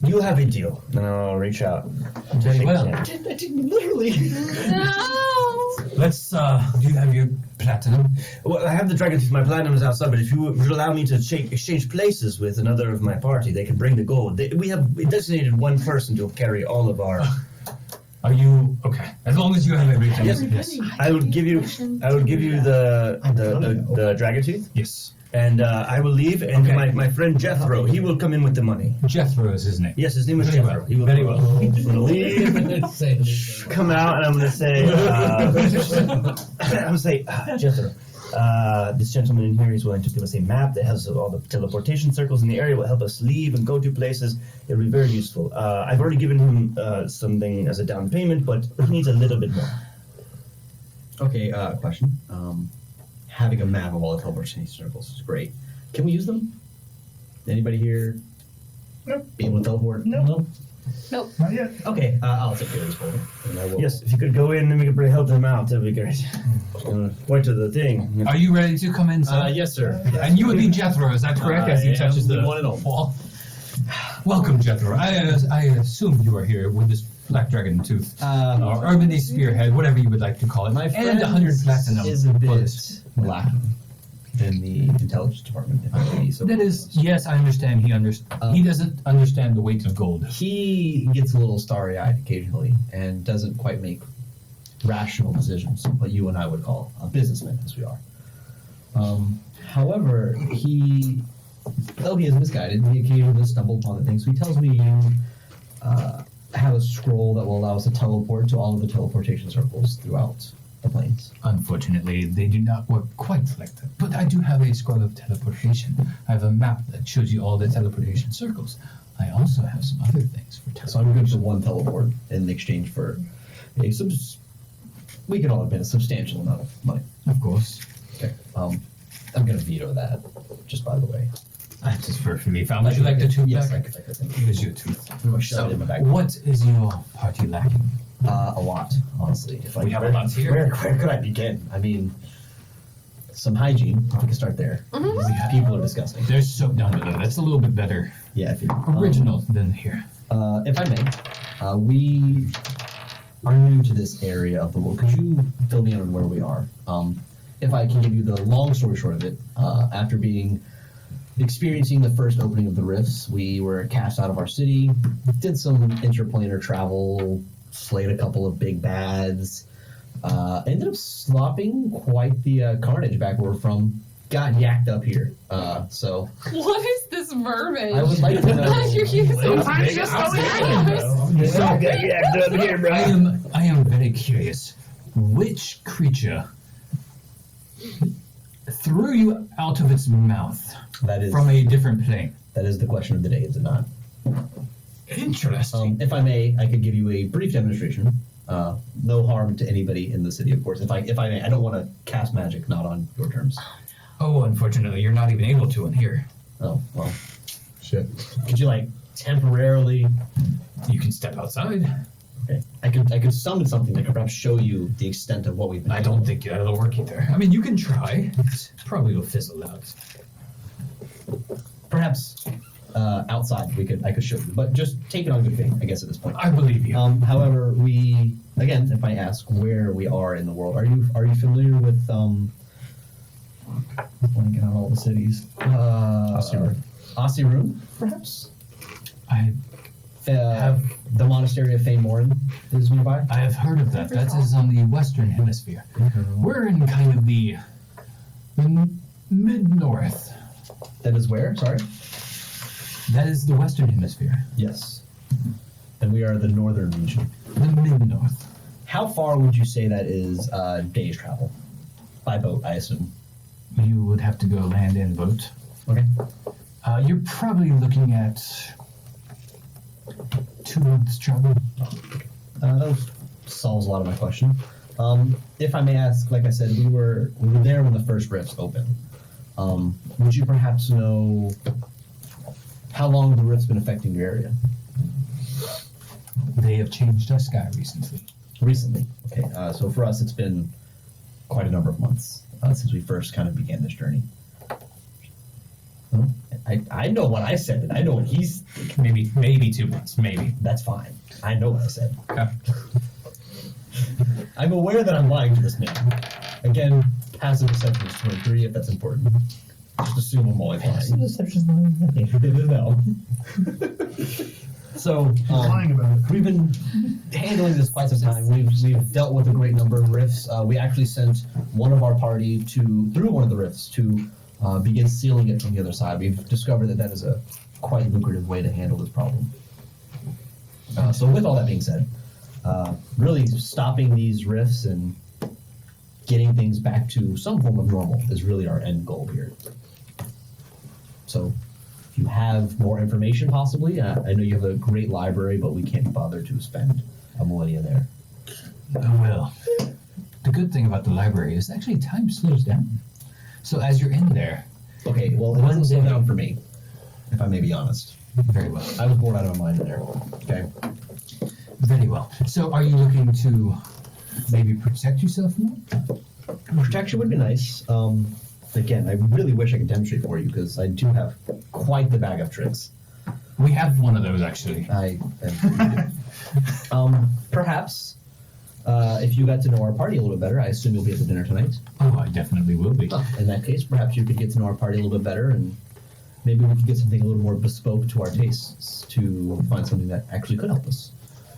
You have a deal, and I'll reach out. Well, Literally. No. let's, do you have your platinum? Well, I have the dragon tooth. My platinum is outside, but if you would allow me to exchange places with another of my party, they can bring the gold. We have designated one person to carry all of our. Are you okay? As long as you have everything. Yes. I would give you the dragon tooth, Yes. and I will leave. And Okay. my friend Jethro, he will come in with the money. Jethro is his name. Yes, his name is Very Jethro. well. He will Very well. I'm gonna leave, come out, and I'm gonna say, Jethro. This gentleman in here is willing to give us a map that has all the teleportation circles in the area. Will help us leave and go to places. It'll be very useful. I've already given him something as a down payment, but he needs a little bit more. Okay, question. Having a map of all the teleportation circles is great. Can we use them? Anybody here Nope. be able to teleport? No. Nope. Not yet. Okay, I'll take care of this folder. And I will. Yes, if you could go in and we could help them out, that'd be great. Point to the thing. Are you ready to come in, sir? Yes, sir. And you would be Jethro, is that correct? As he I touches am the the one and only. wall. Welcome, Jethro. I assume you are here with this black dragon tooth, or ebony spearhead, whatever you would like to call it, My and friend 100 platinum is a for bit this. lacking in the intelligence department. If I may be so That is, yes, I understand. He doesn't understand the weight of gold. He gets a little starry-eyed occasionally and doesn't quite make rational decisions, what you and I would call a businessman, as we are. However, though he is misguided, he occasionally stumbles upon the things. So he tells me you have a scroll that will allow us to teleport to all of the teleportation circles throughout the planes. Unfortunately, they do not work quite like that. But I do have a scroll of teleportation. I have a map that shows you all the teleportation circles. I also have some other things for teleportation. So I'm good for one teleport in exchange for we can all admit a substantial amount of money. Of course. Okay. I'm going to veto that, just by the way. That is perfectly fine. Would you like the tooth Yes, back? I think. Here's your tooth. I'm going to shove it in my bag. What is your party lacking? A lot, honestly. If We have a lot here. Where could I begin? I mean, some hygiene. If we can start there. People are disgusting. There's soap down below. That's a little bit better Yeah, if you original than here. if I may, we are new to this area of the world. Could you fill me in on where we are? If I can give you the long story short of it, after experiencing the first opening of the rifts, we were cast out of our city, did some interplanar travel, slayed a couple of big bads, ended up slopping quite the carnage back where we're from got yacked up here. So What is this verbiage? I would like to know. You're using Sometimes just so I am very curious. Which creature threw you out of its mouth That is from a different plane? that is the question of the day, is it not? Interesting. If I may, I could give you a brief demonstration. No harm to anybody in the city, of course. If I may, I don't want to cast magic not on your terms. Oh, unfortunately, you're not even able to in here. Oh well, shit. Could you like temporarily? You can step outside. Okay. I could summon something that could perhaps show you the extent of what we've been I doing. don't think that'll work either. I mean, you can try. It probably will fizzle out. Perhaps outside I could show you, but just take it on good faith, I guess, at this point. I believe you. However, we again, if I ask where we are in the world, are you familiar with blanking on all the cities? Ossirun, perhaps. I Have the monastery of Famorin is nearby. I have heard of that. That is on the western hemisphere. We're in kind of the mid-north. That is where? Sorry. That is the western hemisphere. Yes. And we are the northern region. The mid-north. How far would you say that is day's travel? By boat, I assume. You would have to go land and boat. Okay. You're probably looking at 2 months travel. That solves a lot of my question. If I may ask, like I said, we were there when the first rifts opened. Would you perhaps know how long the rift's been affecting your area? They have changed our sky recently. Recently. Okay. So for us, it's been quite a number of months since we first kind of began this journey. Well, I know what I said, and I know what he's. Maybe 2 months, maybe. That's fine. I know what I said. Okay. I'm aware that I'm lying to this man. Again, passive deception is 23, if that's important. Just assume I'm always lying. Deception's not anything. It is now. So, Lying about it. we've been handling this quite some time. We've dealt with a great number of rifts. We actually sent one of our party through one of the rifts to begin sealing it from the other side. We've discovered that is a quite lucrative way to handle this problem. So with all that being said, really stopping these rifts and getting things back to some form of normal is really our end goal here. So if you have more information possibly, I know you have a great library, but we can't bother to spend a millennia there. Well, the good thing about the library is actually time slows down. So as you're in there, Okay, well, it doesn't slow down for me, if I may be honest. very well. I was bored out of my mind in there. Okay. Very well. So are you looking to maybe protect yourself more? Protection would be nice. Again, I really wish I could demonstrate for you because I do have quite the bag of tricks. We have one of those actually. Perhaps if you got to know our party a little better, I assume you'll be at the dinner tonight. Oh, I definitely will be. In that case, perhaps you could get to know our party a little bit better, and maybe we could get something a little more bespoke to our tastes to find something that actually could help us.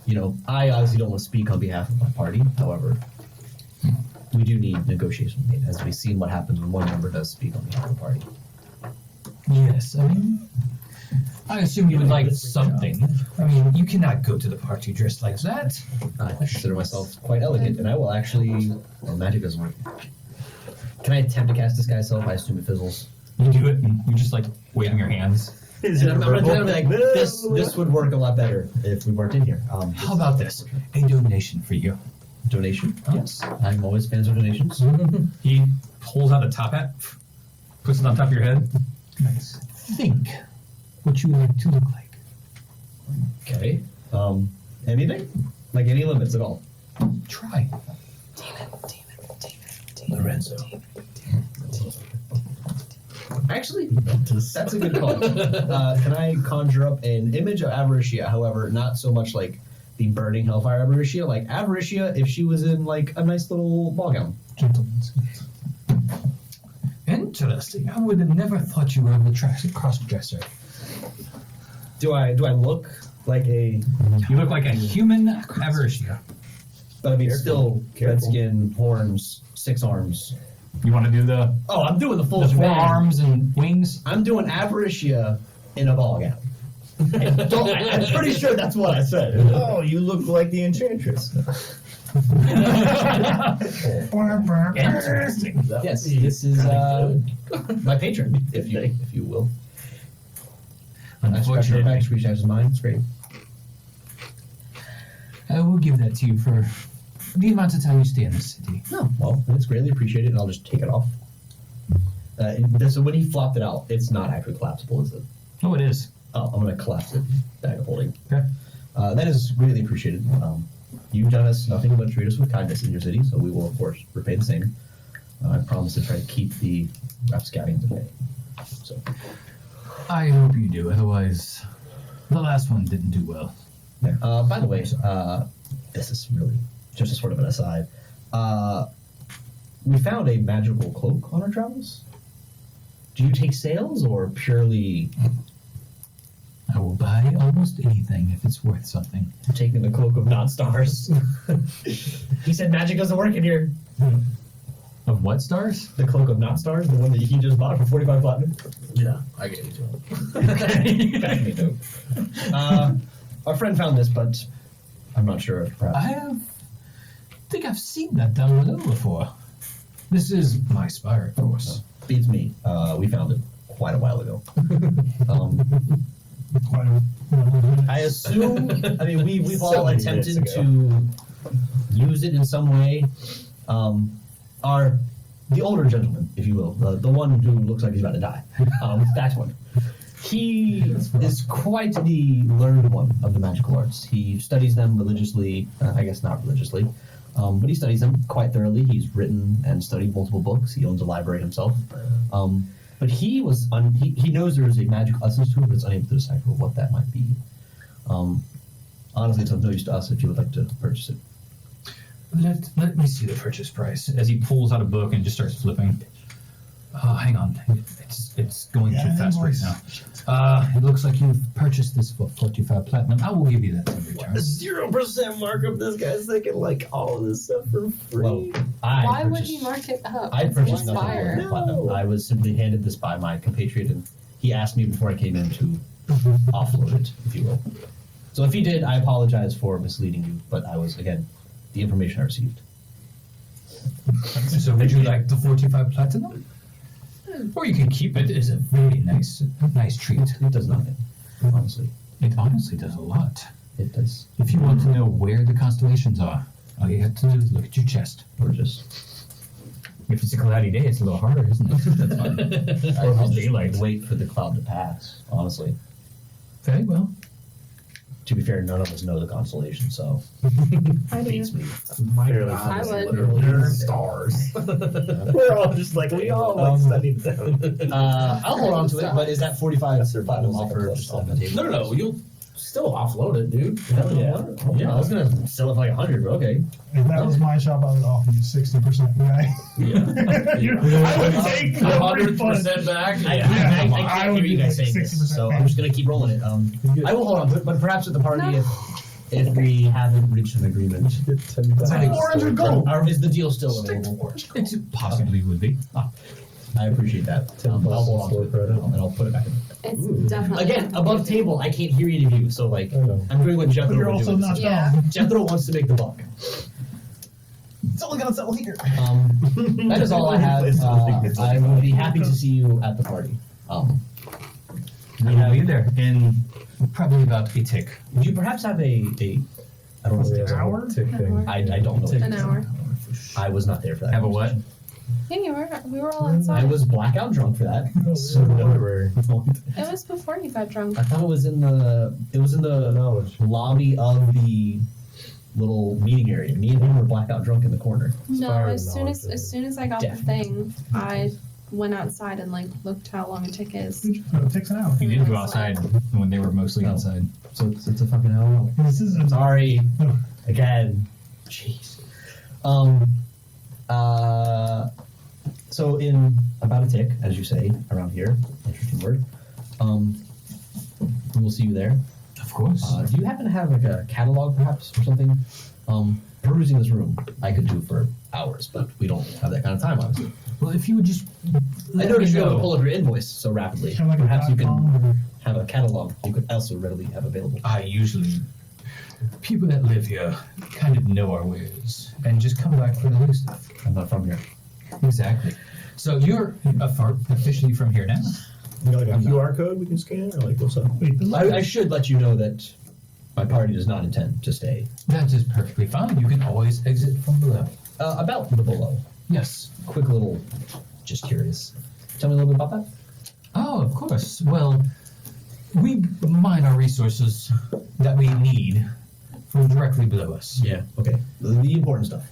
You know, I obviously don't want to speak on behalf of my party. However, we do need negotiation made, as we've seen what happens when one member does speak on behalf of the party. Yes, I mean, I assume you would like something. I mean, you cannot go to the party dressed like that. I consider myself quite elegant, and I will actually. Well, magic doesn't work. Can I attempt to cast disguise self? I assume it fizzles. You do it, and you're just like waving your hands. Is And it I'm gonna purple? be like, this would work a lot better if we weren't in here. How about this? A donation for you. Donation? Yes, I'm always fans of donations. He pulls out a top hat, puts it on top of your head. Nice. Think what you would like to look like. Okay. Anything? Like any limits at all? Try. Lorenzo. Actually, that's a good call. Can I conjure up an image of Avaricia? However, not so much like the burning hellfire Avaricia, like Avaricia if she was in like a nice little ball gown. Gentleman's gift. Interesting. I would have never thought you were a cross-dresser. Do I look like a? You look like a human Avaricia. But I mean, Careful. still red Careful. skin, horns, 6 arms. You want to do the Oh, I'm doing the full four shebang. arms and wings? I'm doing Aparitia in a ball gown. I'm pretty sure that's what I said. Oh, you look like the Enchantress. Interesting. Yes, this is my patron, if you will. I scratched her back, screeched out his mind. It's great. I will give that to you for the amount of time you stay in the city. No, well, it's greatly appreciated, and I'll just take it off. So when he flopped it out, it's not actually collapsible, is it? Oh, it is. Oh, I'm going to collapse it. Bag of holding. Okay. That is greatly appreciated. You've done us nothing but treat us with kindness in your city, so we will, of course, repay the same. I promise to try to keep the rapscallions at bay. So, I hope you do. Otherwise, the last one didn't do well. yeah. By the way, this is really just a sort of an aside. We found a magical cloak on our travels. Do you take sales or purely I will buy almost anything if it's worth something. taking the cloak of not stars? He said magic doesn't work in here. Of what stars? The cloak of not stars, the one that he just bought for 45 platinum. Yeah, I get you to him. Back me though. Our friend found this, but I'm not sure if perhaps. I think I've seen that down below before. This is my spire, of course. Beats me. We found it quite a while ago. I assume. I mean, we've all many minutes attempted to use it in some way. The older gentleman, if you will, the one who looks like he's about to die. That one. He is quite the learned one of the magical arts. He studies them religiously. I guess not religiously. But he studies them quite thoroughly. He's written and studied multiple books. He owns a library himself. But he was he knows there is a magical essence to it, but is unable to decipher what that might be. Honestly, it's of no use to us if you would like to purchase it. Let me see the purchase price. As he pulls out a book and just starts flipping. Oh, hang on. It's going too fast right now. It looks like you've purchased this for 45 platinum. I will give you that in return. 0% markup. This guy's thinking like all of this stuff for free. Well, Why would he mark it up? I It's purchased his nothing fire. for platinum. I was simply handed this by my compatriot, and he asked me before I came in to offload it, if you will. So if he did, I apologize for misleading you, but I was, again, the information I received. So would you like the 45 platinum? Or you can keep it as a very nice treat. It does nothing, honestly. It honestly does a lot. It does. If you want to know where the constellations are, all you have to do is look at your chest. Or just... If it's a cloudy day, it's a little harder, isn't it? That's fine. Or if I'll it's just daylight. wait for the cloud to pass, honestly. Very well. To be fair, none of us know the constellation, so I do. beats me. Barely I would. Literally stars. We're all just like, we all like studied them. I'll hold on to it, but is that 45 platinum offer just on the table? No, you'll still offload it, dude. Hell yeah. Yeah, I was gonna sell it for like 100, but okay. If that was my shop, I would offer you 60%. Guy. I would take the 100% back. I can't hear you guys saying this, 60% so I'm just gonna keep rolling it. I will hold on to it, but perhaps at the party, if we haven't reached an agreement, It's like 400 gold. or is the deal still available? It possibly would be. I appreciate that. I'll hold on to it, and I'll put it back in. It's definitely Again, above table, I can't hear any of you, so like, I know. I'm doing what But Jethro you're would also do. not Yeah. dumb. Jethro wants to make the buck. It's only gonna sell here. That is all I have. I will be happy to see you at the party. I will be there in probably about a tick. Do you perhaps have a I don't know. An hour? Tick thing. I don't know. an hour. I was not there for that. Have a what? Yeah, you were. We were all I outside. was blackout drunk for that. So whatever. It was before you got drunk. I thought it was in the Knowledge. lobby of the little meeting area. Me and him were blackout drunk in the corner. No, Fire as soon knowledge. as soon as I got the thing, I went outside and like looked how long a tick is. It takes an hour. You did go outside when they were mostly No. outside. So it's a fucking hell. This isn't. Sorry. Again. Jeez. So in about a tick, as you say, around here, interesting word, we will see you there. Of course. Do you happen to have like a catalog perhaps or something? Perusing this room, I could do for hours, but we don't have that kind of time, obviously. Well, if you would just I let noticed me you able to know. pull up your invoice so rapidly. Kind of like Perhaps a you can .com have a catalog you could also readily have available. I usually, people that live here kind of know our ways and just come back for the new stuff. I'm not from here. Exactly. So you're officially from here now? You know, like a QR code we can scan, or like what's up? Wait, the I should let you know that my party does not intend to stay. That is perfectly fine. You can always exit from below. About the below. Yes. Quick little, just curious. Tell me a little bit about that. Oh, of course. Well, we mine our resources that we need from directly below us. Yeah, okay. The important stuff.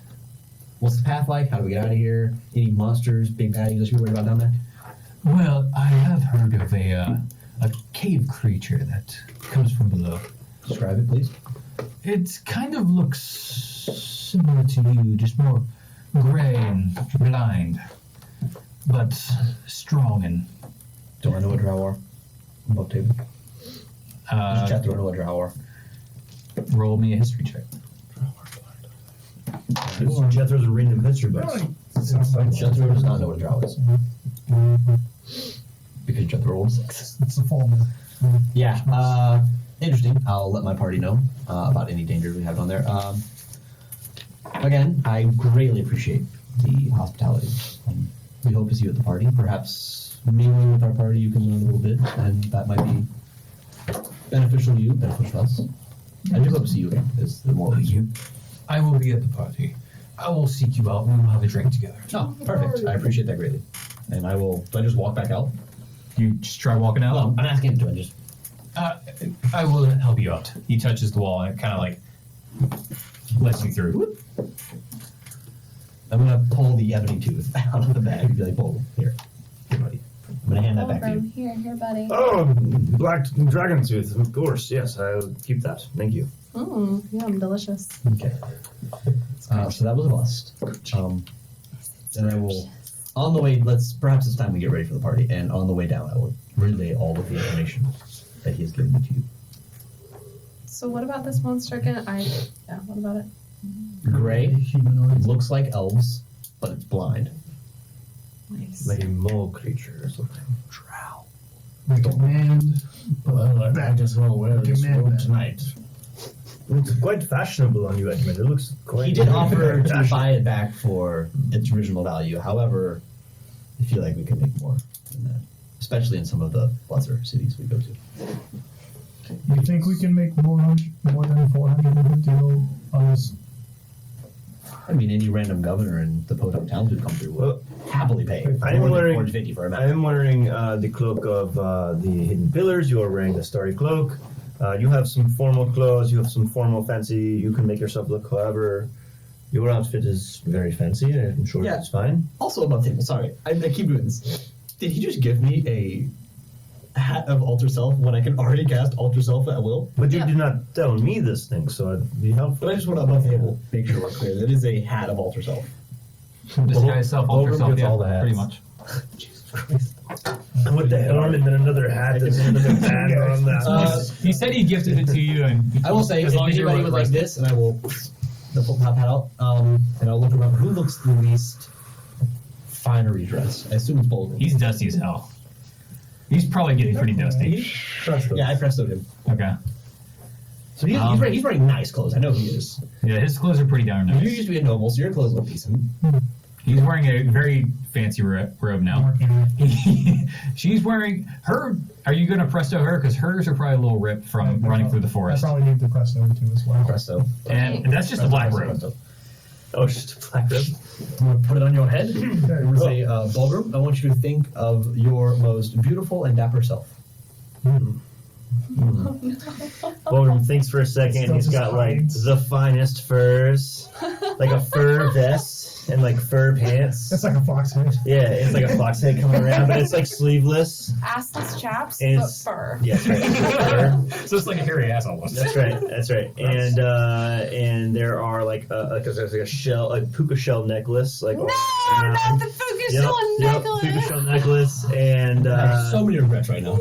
What's the path like? How do we get out of here? Any monsters, big baddies that you're worried about down there? Well, I have heard of a cave creature that comes from below. Describe it, please. It kind of looks similar to you, just more gray and blind, but strong and. Do I know what drow are? Above table. Just chat through. I know what drow are. Roll me a history check. Jethro's a random history books. Jethro does not know what a drow is. Because Jethro rolled 6. It's the fall. Yeah, interesting. I'll let my party know about any dangers we have down there. Again, I greatly appreciate the hospitality. We hope to see you at the party. Perhaps mingling with our party, you can learn a little bit, and that might be beneficial to you, beneficial to us. I do hope to see you again. Is the more You. I will be at the party. I will seek you out and we'll have a drink together. Oh, perfect. I appreciate that greatly. And I will. Do I just walk back out? You just try walking out? Well, I'm asking him to. I just. I will help you out. He touches the wall and it kind of like lets you through. I'm gonna pull the ebony tooth out of the bag and be like, "Pull here, buddy." I'm gonna hand that back to you. Here, buddy. Oh, black dragon tooth, of course. Yes, I'll keep that. Thank you. Yum, delicious. Okay. So that was a bust. Then I will. On the way, perhaps it's time we get ready for the party. And on the way down, I will relay all of the information that he has given me to you. So what about this monster again? What about it? Gray, Humanoid. looks like elves, but it's blind. Nice. Like a mole creature or something. Drow. Command. Well, I guess I'll wear this Command robe that. tonight. It's quite fashionable on you, Edmund. It looks quite. He did offer to fashionable. buy it back for its original value. However, I feel like we could make more than that, especially in some of the lesser cities we go to. You think we can make more than 450 on this? I mean, any random governor in the Podunk towns who come through will Well, happily pay I'm more wearing- than 450 for a I map. am wearing the cloak of the Hidden Pillars. You are wearing the Starry Cloak. You have some formal clothes. You have some formal fancy. You can make yourself look however. Your outfit is very fancy. I'm sure Yeah. that's fine. Also above table, sorry, I keep doing this. Did he just give me a hat of Alter Self when I can already cast Alter Self at will? But you Yeah. did not tell me this thing, so it'd be helpful. But I just want to above table make sure we're clear. That is a hat of Alter Self. Disguise self, alter Over self, gets yeah, all the hats. pretty much. Jesus Christ. With the helm and then another hat and then another banner on that. He said he gifted it to you, and I will say, as if long as you're anybody would like this, and I will the top hat out, and I'll look around. Who looks the least finery dressed? I assume it's Bolden. he's dusty as hell. He's probably getting pretty dusty. Yeah, I prestoed him. Okay. So he's wearing nice clothes. I know he is. Yeah, his clothes are pretty darn You nice. used to be a noble, so your clothes look decent. He's wearing a very fancy robe now. She's wearing her. Are you going to presto her? Because hers are probably a little ripped from running through the I forest. probably need the presto too as well. Presto. And that's just a black robe. Oh, it's just a black robe. I'm going to put it on your head. We're going to say, Bulgrim, I want you to think of your most beautiful and dapper self. William thinks for a second. Still He's just got like hides. the finest furs, like a fur vest and like fur pants. It's like a fox head. Yeah, it's like a fox head coming around, but it's like sleeveless. Assless chaps, And but it's- fur. Yeah, that's right. Fur. So it's like a hairy ass almost. That's right. That's right. And there are like there's like a shell, a puka shell necklace, like No, around. not the Fukushima necklace. puka shell necklace, and I have so many regrets right now.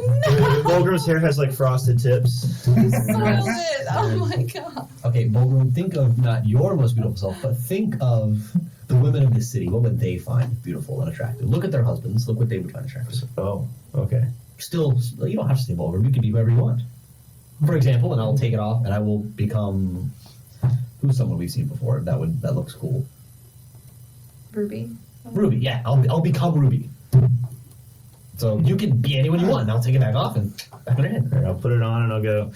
Volgrim's hair has like frosted tips. You spoiled it. Oh my god. Okay, Bulgrim, think of not your most beautiful self, but think of the the women of this city, what would they find beautiful and attractive? Look at their husbands. Look what they would find attractive. Oh, okay. Still, you don't have to stay vulgar. You can be whoever you want. For example, and I'll take it off, and I will become who's someone we've seen before. That looks cool. Ruby. Ruby, yeah, I'll become Ruby. So you can be anyone you want, and I'll take it back off and back on your head. All right, I'll put it on and I'll go.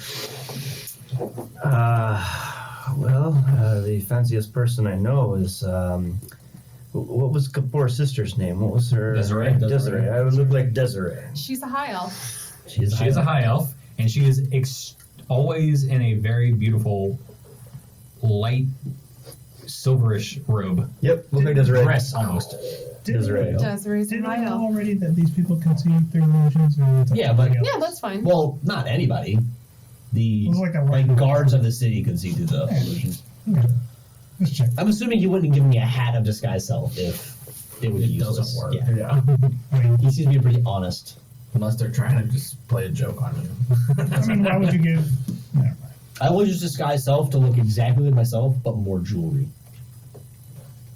The fanciest person I know is what was Kapoor's sister's name? What was her? Desiree. Desiree. I would look like Desiree. She's a high elf. She is a high elf, and she is always in a very beautiful, light, silverish robe. Yep, look like Desiree. Dress almost. Desiree. Desiree's a Didn't high we know elf. already that these people can see through illusions? Or Yeah, but- Yeah, that's fine. Well, not anybody. The It was like a guards of the city could see through the illusions. Okay. Just check. I'm assuming you wouldn't give me a hat of disguise self if it would be It useless. doesn't work. Yeah. Yeah. I mean, He seems to be pretty honest. Unless they're trying to just play a joke on you. I mean, why would you give? Never mind. I will use disguise self to look exactly like myself, but more jewelry.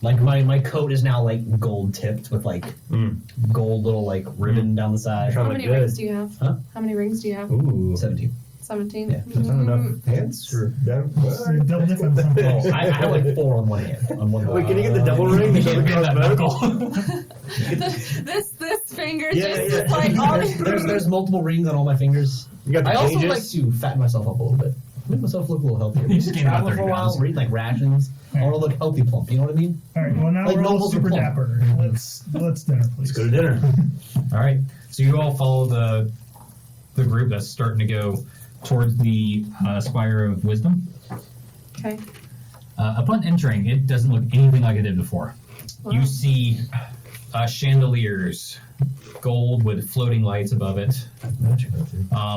Like my coat is now like gold tipped with like gold little like ribbon down the side. How Look many good. rings do you have? Huh? How many rings do you have? Ooh. 17. 17? Yeah. That's not enough pants for that. So double difference. Oh, I have like 4 on one hand. On one Wait, can you get the double ring? You The can't get that double knuckle. this finger Yeah, just yeah. like all There's multiple rings on all my fingers. You got the I also gauges? like to fatten myself up a little bit. Make myself look a little healthier. You just gained about Travel 30 for a while, pounds. read like rations. I want to look healthy plump. You know what I mean? All right. Well, now Like we're all nobles are super plump. dapper. Let's dinner, please. Let's go to dinner. All right. So you all follow the group that's starting to go towards the Spire of Wisdom. Okay. Upon entering, it doesn't look anything like it did before. Wow. You see chandeliers, gold with floating lights above it.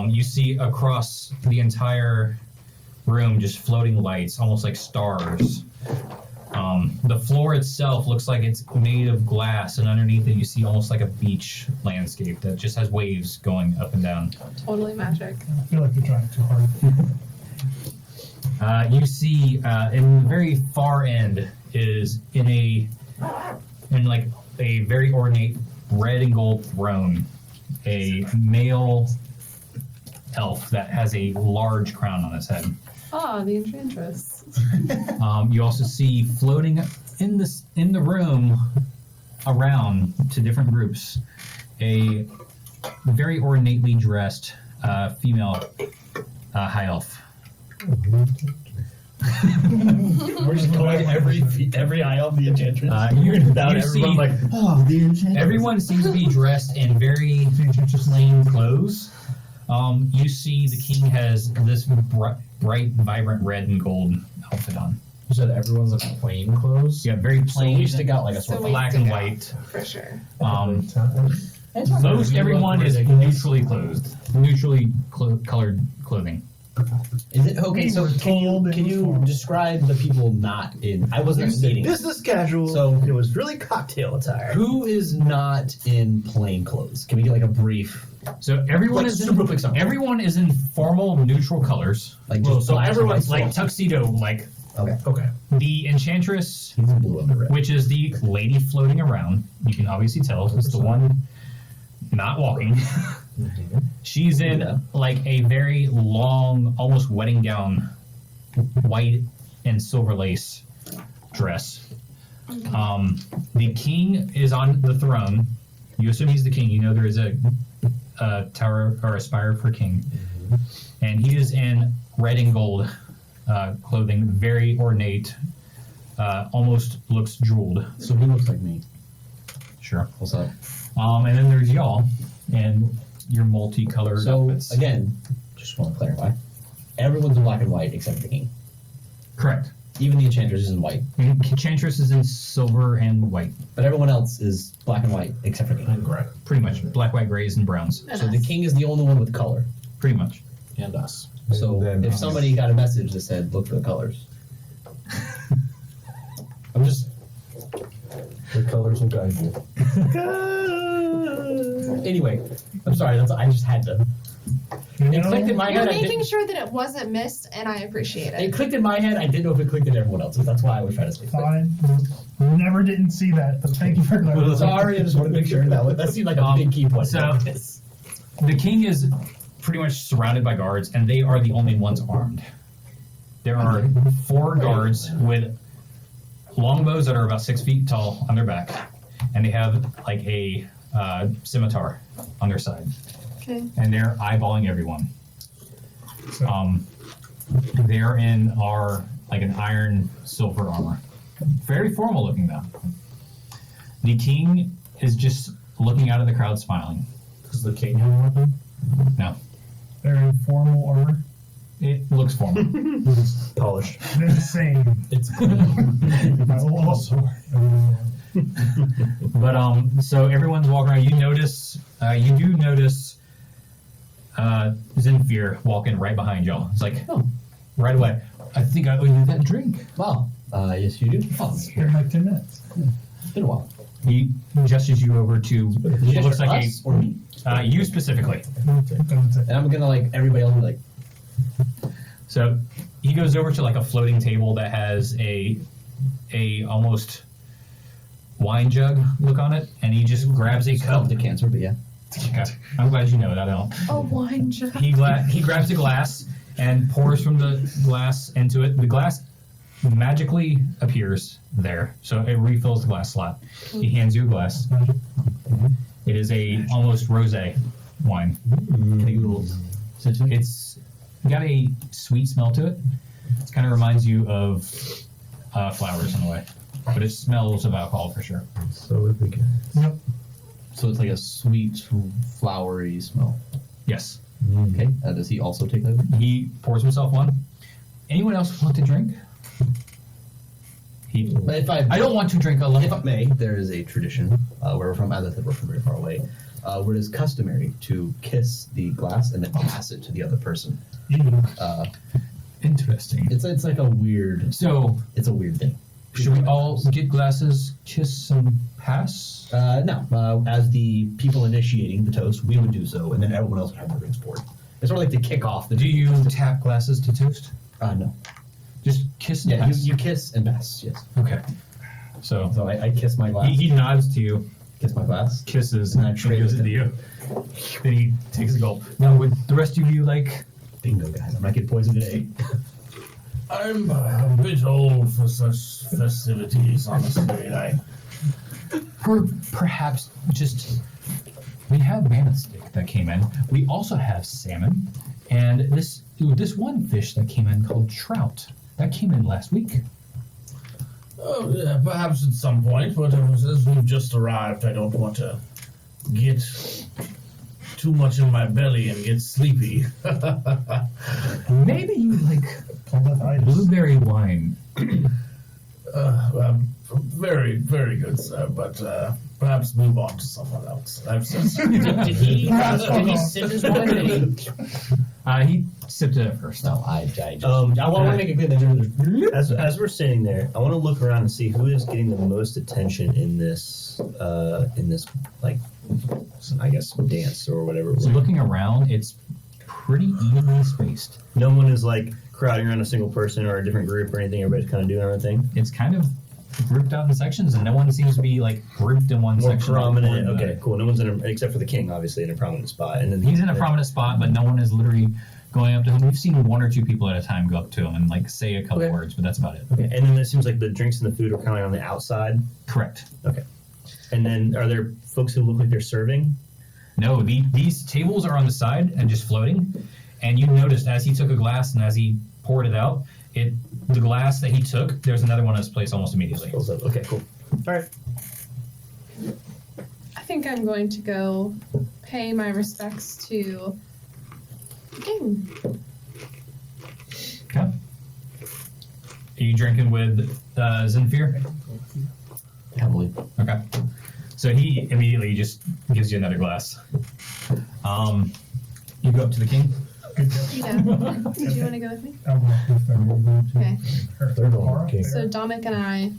You see across the entire room just floating lights, almost like stars. The floor itself looks like it's made of glass, and underneath it you see almost like a beach landscape that just has waves going up and down. Totally magic. I feel like you're trying too hard. You see in the very far end is in like a very ornate red and gold throne, a male elf that has a large crown on his head. Ah, the enchantress. You also see floating in the room around to different groups a very ornately dressed female high elf. We're just going every eye of the enchantress. You see, Everyone's like, oh, the enchantress. everyone seems to be dressed in very plain clothes. You see the king has this bright, vibrant red and gold outfit on. You said everyone's in plain clothes? Yeah, very plain. we stick out like a sore So thumb. we black stick and out, white. For sure. Most everyone is neutrally clothed, neutrally colored clothing. Is it okay? So were can told you before. describe the people not in? I wasn't meeting. Business casual. So- it was really cocktail attire. Who is not in plain clothes? Can we get like a brief? So everyone Like is super quick summary. everyone is in formal neutral colors. Like Well, just so black and everyone's white like stuff? tuxedo, like Okay. Okay. the enchantress, He's in blue under red. which is the lady floating around. You can obviously tell it's the one not walking. She's in Yeah. like a very long, almost wedding gown, white and silver lace dress. The king is on the throne. You assume he's the king. You know there is a tower or a spire for king, and he is in red and gold clothing, very ornate. Almost looks jeweled. So he looks like me. Sure. What's up? And then there's y'all and your multicolored So outfits. again, just want to clarify. Everyone's in black and white except for the king. Correct. Even the enchantress is in white, Enchantress is in silver and white, but everyone else is black and white except for the king. And Greg. pretty much. Black, white, grays, and browns. And So the us. king is the only one with color. Pretty much. And us. So then if us. somebody got a message that said, "Look for the colors," I'm just The colors will guide you. anyway. I'm sorry. I just had to. You It know? clicked in my You're head. making sure that it wasn't missed, and I appreciate It it. clicked in my head. I didn't know if it clicked in everyone else's. That's why I was trying to say. I never didn't see that, but thank you for clarifying. Sorry, I just wanted to make sure that seemed like a big key point. So- The king is pretty much surrounded by guards, and they are the only ones armed. There are 4 guards with longbows that are about 6 feet tall on their back, and they have like a scimitar on their side, Okay. and they're eyeballing everyone. So, They're in like an iron silver armor, very formal looking though. The king is just looking out of the crowd, smiling. Does the king have a weapon? No, they're in formal armor. it looks formal. Polished. They're the same. It's I will also. But so everyone's walking around. You do notice Zenfir walking right behind y'all. It's like, oh, right away. I think I owe you that drink. Wow. Yes, you do. Oh, It's been like 10 minutes. it's been a while. He gestures you over to what looks like us or me? you specifically. And I'm gonna like everybody else will be like. So he goes over to like a floating table that has a almost wine jug look on it, and he just grabs a cup. The cancer, but yeah. Okay. I'm glad you know that. I don't. A wine jug. He grabs a glass and pours from the glass into it. The glass magically appears there, so it refills the glass slot. He hands you a glass. It is a almost rosé wine. Can I get a little sense of it? It's got a sweet smell to it. It kind of reminds you of flowers in a way, but it smells of alcohol for sure. So would we get. Yep. So it's like a sweet, flowery smell. Yes. Okay. Does he also take that? He pours himself one. Anyone else want to drink? If I don't want to drink alone. If I may, there is a tradition where we're from, as I said, we're from very far away, where it is customary to kiss the glass and then pass it to the other person. Interesting. It's like a weird. So, It's a weird thing. should we all get glasses, kiss, and pass? No. As the people initiating the toast, we would do so, and then everyone else would have their drinks poured. It's sort of like to kick off the. Do you tap glasses to toast? No. Just kiss and Yeah, pass? you kiss and pass. Yes. Okay. So, So I kiss my glass. he nods to you, Kiss my glass. kisses, And I and trade gives it with to you. Then he takes a gulp. Now, would the rest of you like... Bingo, guys! I'm not getting poisoned today. I'm a bit old for such festivities, honestly. Or perhaps just... We have mammoth steak that came in. We also have salmon. And this one fish that came in called trout. That came in last week. Oh, yeah, perhaps at some point, but as we've just arrived, I don't want to get too much in my belly and get sleepy. Maybe you like blueberry wine. Very, very good, sir, but perhaps move on to someone else. I've said Did he sip his wine? He sipped it at first. No, I want to make it clear that As we're sitting there, I want to look around and see who is getting the most attention in this like, I guess, dance or whatever. So looking around, it's pretty evenly spaced. No one is like crowding around a single person or a different group or anything. Everybody's kind of doing their own thing. It's kind of grouped out in sections, and no one seems to be like grouped in one More section. prominent. Or more than Okay, cool. No one's except for the king, obviously, in a prominent spot. And then He's in a prominent spot, but no one is literally going up to him. We've seen 1 or 2 people at a time go up to him and like say a couple Okay. words, but that's about it. Okay, and then it seems like the drinks and the food are kind of on the outside. Correct. Okay. And then are there folks who look like they're serving? No, these tables are on the side and just floating. And you noticed as he took a glass and as he poured it out, the glass that he took, there's another one in its place almost immediately. Fills up. Okay, cool. All right. I think I'm going to go pay my respects to the king. Okay. Are you drinking with Zenfir? Heavily. Okay. So he immediately just gives you another glass. You go up to the king. Good job. Yeah. Do you want to go with me? I'll walk with them. Okay. They're going Alright, king. So Dominic and I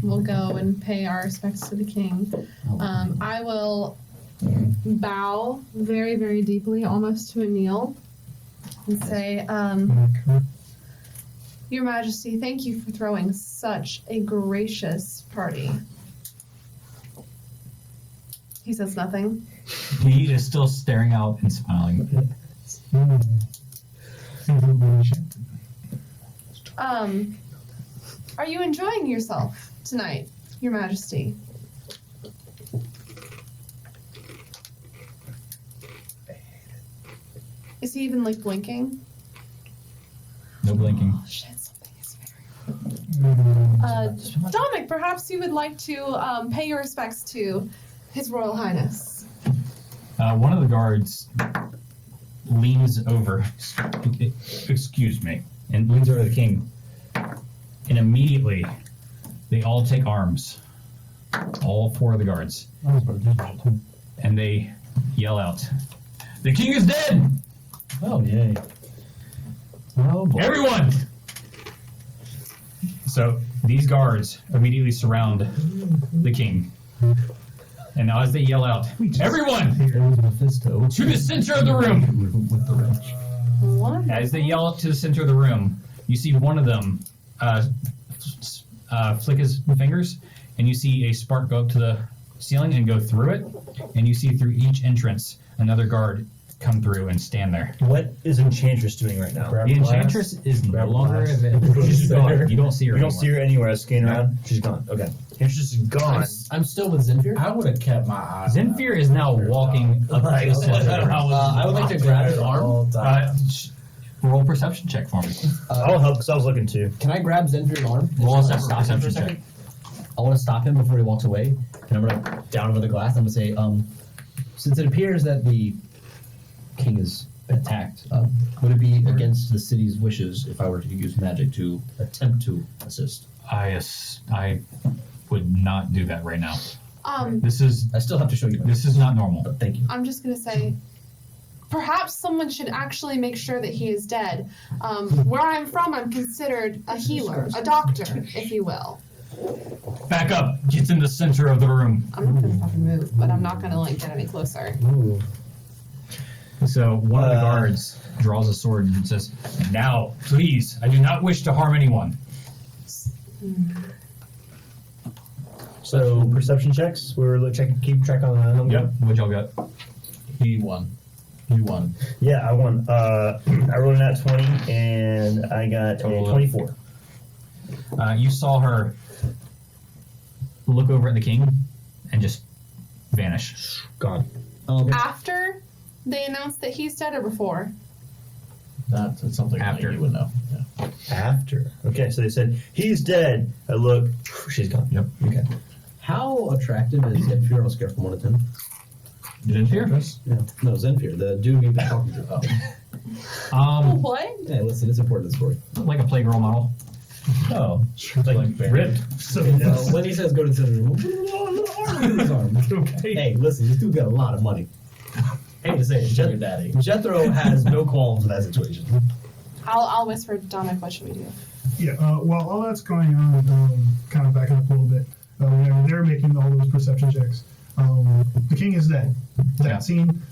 will go and pay our respects to the king. I will bow very, very deeply, almost to a kneel, and say, Your Majesty, thank you for throwing such a gracious party. He says nothing. He is still staring out and smiling. Are you enjoying yourself tonight, Your Majesty? Is he even like blinking? No blinking. Oh shit, something is very. Dominic, perhaps you would like to pay your respects to His Royal Highness. One of the guards leans over, excuse me, and leans over to the king. And immediately, they all take arms. All 4 of the guards. And they yell out, "The king is dead! Oh, yay. Oh, boy. Everyone!" So these guards immediately surround the king. And as they yell out, "Everyone! To the center of the room!" What? As they yell up to the center of the room, you see one of them flick his fingers, and you see a spark go up to the ceiling and go through it, and you see through each entrance another guard come through and stand there. What is Enchantress doing right now? The Enchantress is no longer available. She's gone. You don't see her You don't anymore. see her anywhere. I was scanning around. She's gone. Okay. Enchantress is gone. I'm still with Zinfir. I would have kept my eye. Zinfir is now walking up to the center of the room. I would like to grab his arm. Roll a perception check for me. I'll help because I was looking too. Can I grab Zinfir's arm? Roll a Just stop him for a perception second? check. I want to stop him before he walks away, and I'm gonna down over the glass. I'm gonna say, since it appears that the king is attacked, would it be against the city's wishes if I were to use magic to attempt to assist? I would not do that right now. This is I still have to show you. this is not normal. But thank you. I'm just gonna say, perhaps someone should actually make sure that he is dead. Where I'm from, I'm considered a healer, a doctor, if you will. Back up. Get in the center of the room. I'm not gonna fucking move, but I'm not gonna like get any closer. Ooh. So one of the guards draws a sword and says, "Now, please, I do not wish to harm anyone." So perception checks. We're checking. Keep track on that. Yep. What y'all got? He won. You won. Yeah, I won. I rolled a nat 20 and I got Total a 24. You saw her look over at the king and just vanish. Gone. After they announced that he's dead or before? That's something After. that you would know. Yeah. After. Okay, so they said he's dead. I look. She's gone. Yep. Okay. How attractive is Zinfir on a scale from 1 to 10? You didn't hear? Yeah. No, Zenfir, the dude we've been talking to. What? Yeah, listen, it's important to the story. Like a Playgirl model. Oh. Like ripped. So When he says go to the center room, Okay. hey, listen, this dude got a lot of money. Hate to say it, Sugar daddy. Jethro has no qualms with that situation. I'll whisper, Dominic, what should we do? Yeah, while all that's going on, kind of backing up a little bit, whenever they're making all those perception checks, the king is dead. That Yeah. scene,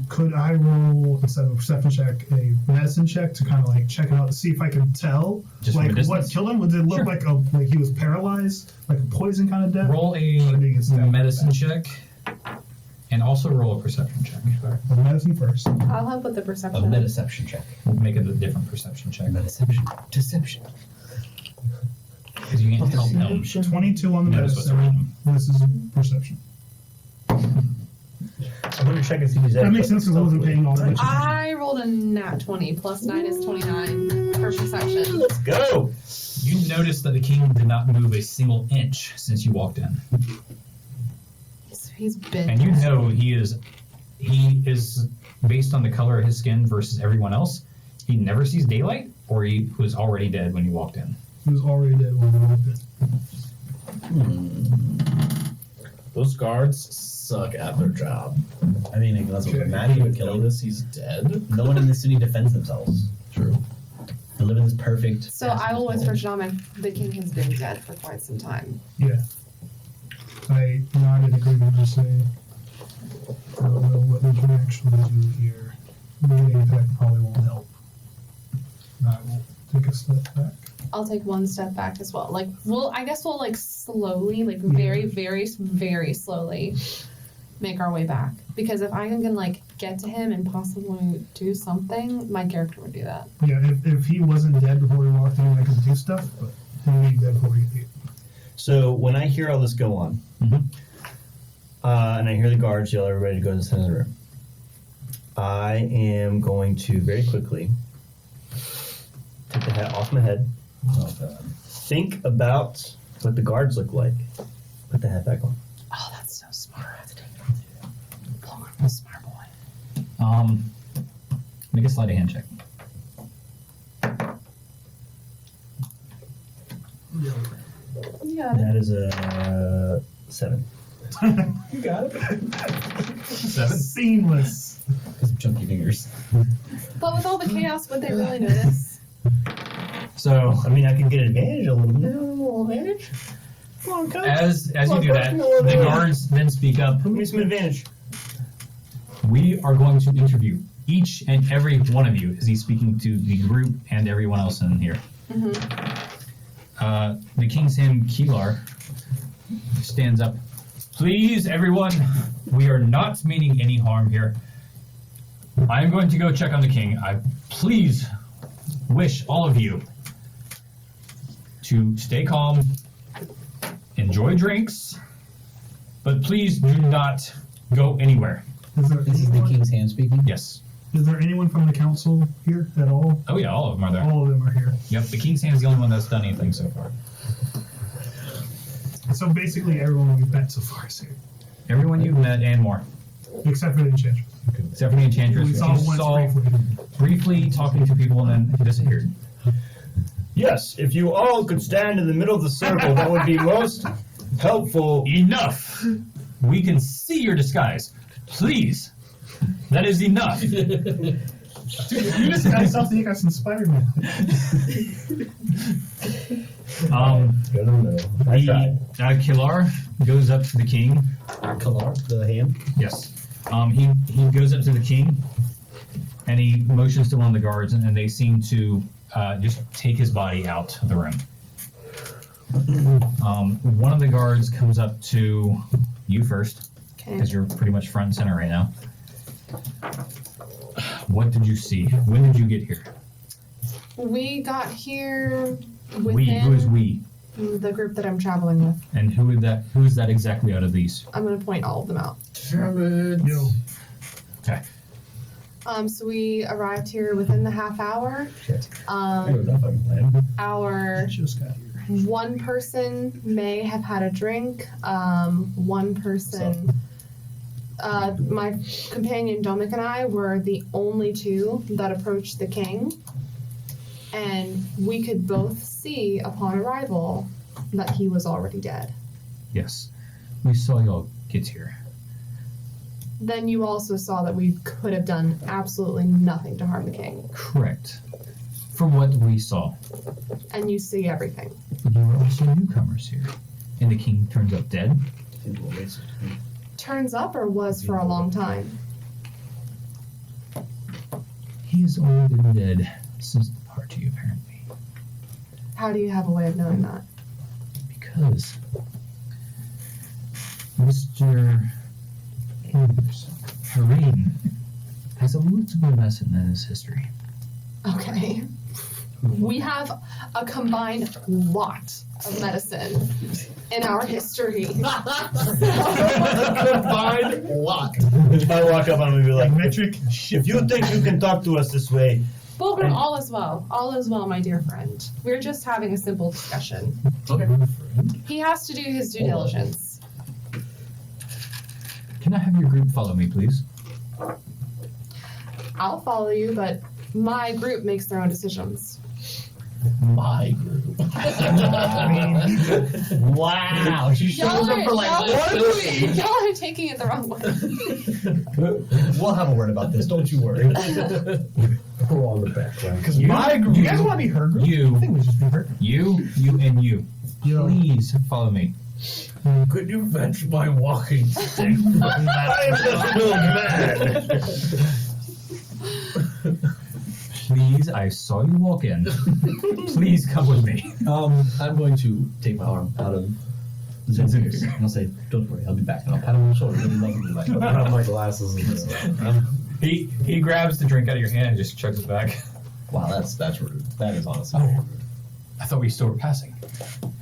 could I roll, instead of a perception check, a medicine check to kind of like check it out to see if I can tell, Just from a like, what distance? killed him? Would it look Sure. like he was paralyzed, like a poison kind of death? Roll a I think it's that medicine bad. check, and also roll a perception check. Well, medicine first. I'll help with the A perception. metaception check. We'll make it a different perception check. Metaception. Deception. Because you can't tell him. 22 on the Notice what's medicine. around him. This is perception. I'm gonna check and see if he's dead. That makes sense because I wasn't paying all that. I rolled a nat 20, plus 9 is 29 for perception. Let's go. You notice that the king did not move a single inch since you walked in. So he's been And you dead. know he is based on the color of his skin versus everyone else, he never sees daylight, or he was already dead when you walked in. He was already dead when I walked in. Those guards suck at their job. I mean, unless it was a magic would kill him. Notice he's dead. No one in the city defends themselves. True. They live in this perfect. So I will whisper to Dominic, the king has been dead for quite some time. Yeah. I nodded agreement to say, I don't know what we can actually do here. melee attack probably won't help. I will take a step back. I'll take one step back as well. I guess we'll slowly, very, very, very slowly make our way back. Because if I can get to him and possibly do something, my character would do that. Yeah, if he wasn't dead before we walked in, I could do stuff, but he'll be dead before we get here. So when I hear all this go on, and I hear the guards yell everybody to go to the center of the room, I am going to very quickly take the hat off my head. Think about what the guards look like. Put the hat back on. Oh, that's so smart. I'm a smart boy. Make a sleight of hand check. Yeah. That is a 7. You got it. 7. Seamless. Because of chunky fingers. But with all the chaos, would they really notice? So I mean, I can get advantage a little bit. A little advantage. Come on, coach. as you do that, the guards then speak up. Give me some advantage. We are going to interview each and every one of you as he's speaking to the group and everyone else in here. The King's Hymn Keelar stands up. Please, everyone, we are not meaning any harm here. I am going to go check on the king. I please wish all of you to stay calm, enjoy drinks, but please do not go anywhere. This is the king's hand speaking? Yes. Is there anyone from the council here at all? Oh yeah, all of them are there. All of them are here. Yep, the King's Hand is the only one that's done anything so far. So basically everyone we've met so far is here. Everyone you've met and more. Except for the enchantress. Except for the Enchantress, We which saw you once saw briefly talking to people and then disappeared. Yes, if you all could stand in the middle of the circle, that would be most helpful. Enough! We can see your disguise. Please! That is enough! Dude, you just got something you guys in Spider-Man. Go to the middle. I tried. Kilar goes up to the king. Kalar, the hand? Yes. He goes up to the king and he motions to one of the guards and they seem to just take his body out of the room. One of the guards comes up to you first, because you're pretty much front and center right now. What did you see? When did you get here? We got here We. Who is within we? the group that I'm traveling with. And who is that exactly out of these? I'm going to point all of them out. Yo. Okay. So we arrived here within the half hour. Our Just got here. one person may have had a drink. One person, my companion Dominic and I were the only two that approached the king. And we could both see upon arrival that he was already dead. Yes. We saw y'all get here. Then you also saw that we could have done absolutely nothing to harm the king. Correct. From what we saw. And you see everything. But you were also newcomers here. And the king turns up dead. Turns up or was for a long time. He's only been dead since the party, apparently. How do you have a way of knowing that? Because Mr. Anderson, Harine, has a little lesson in his history. Okay. We have a combined lot of medicine in our history. Combined lot. I walk up and be like, metric. if you think you can talk to us this way, Well, but all is well. All is well, my dear friend. We're just having a simple discussion. Okay. He has to do his due diligence. Can I have your group follow me, please? I'll follow you, but my group makes their own decisions. My group. Wow, she shows up for like 1 week. Y'all are taking it the wrong way. We'll have a word about this, don't you worry. We're on the background. Because my group. You guys want to be her group? You. I think we just be her. You, and you. Yo. Please follow me. Could you fetch my walking stick? I am just a little mad. Please, I saw you walk in. Please come with me. I'm going to take my arm out of Zinzig's, and I'll say, "Don't worry, I'll be back." And I'll pat him on the shoulder. Really lovingly, like, I have my glasses and stuff. He grabs the drink out of your hand and just chugs it back. "Wow, that's rude. That is honestly." Oh, I thought we still were passing.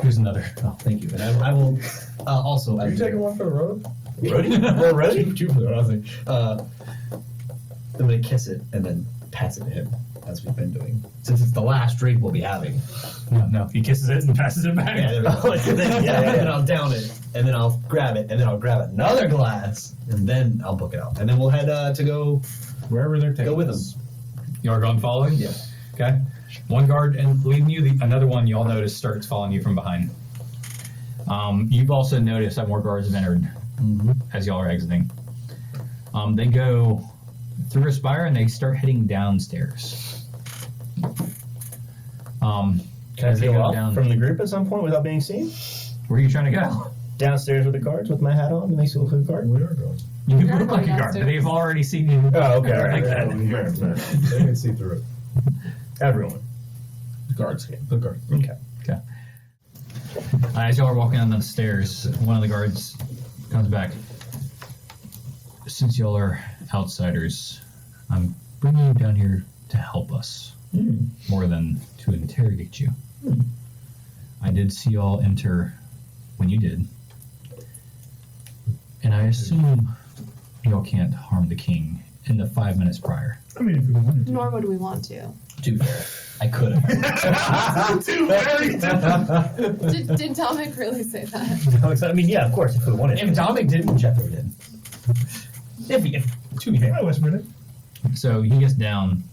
Here's another. Oh, thank you. And I will also. Are you taking one for the road? Roadie? Well, Roadie? Two for the road. I was like, I'm gonna kiss it and then pass it to him, as we've been doing, since it's the last drink we'll be having. No, he kisses it and passes it back. Yeah, there we go. Oh, yeah. And then I'll down it, and then I'll grab it, and then I'll grab another glass, and then I'll book it out, and then we'll head to go Wherever they're taking go with them. us. You're going following? Yeah. Okay. One guard and leading you. Another one you all notice starts following you from behind. You've also noticed that more guards have entered as y'all are exiting. They go through a spire and they start heading downstairs. Can I as they peel go off down, from the group at some point without being seen? where are you trying to go? Downstairs with the guards with my hat on? It makes you look like a guard? We are going. You You're look like a going guard, but downstairs. they've already seen you. Oh, okay. All right. Like Fair, that. fair, fair. They can see through it. Everyone. The guards came. The guard. Okay. As y'all are walking down the stairs, one of the guards comes back. Since y'all are outsiders, I'm bringing you down here to help us, more than to interrogate you. I did see y'all enter when you did, and I assume y'all can't harm the king in the 5 minutes prior. I mean, if we wanted to. Nor would we want to. To be fair, I could have. Did Dominic really say that? I mean, yeah, of course, if we wanted If Dominic didn't, Jethro did. If to be fair. I whispered it. So he gets down,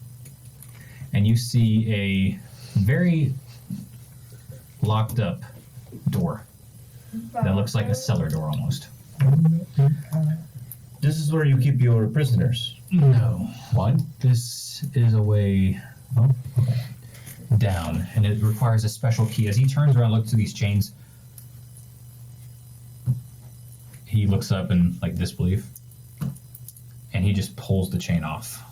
and you see a very locked up door that looks like a cellar door almost. This is where you keep your prisoners. No. What? This is a way down, and it requires a special key. As he turns around and looks to these chains, he looks up in like disbelief, and he just pulls the chain off.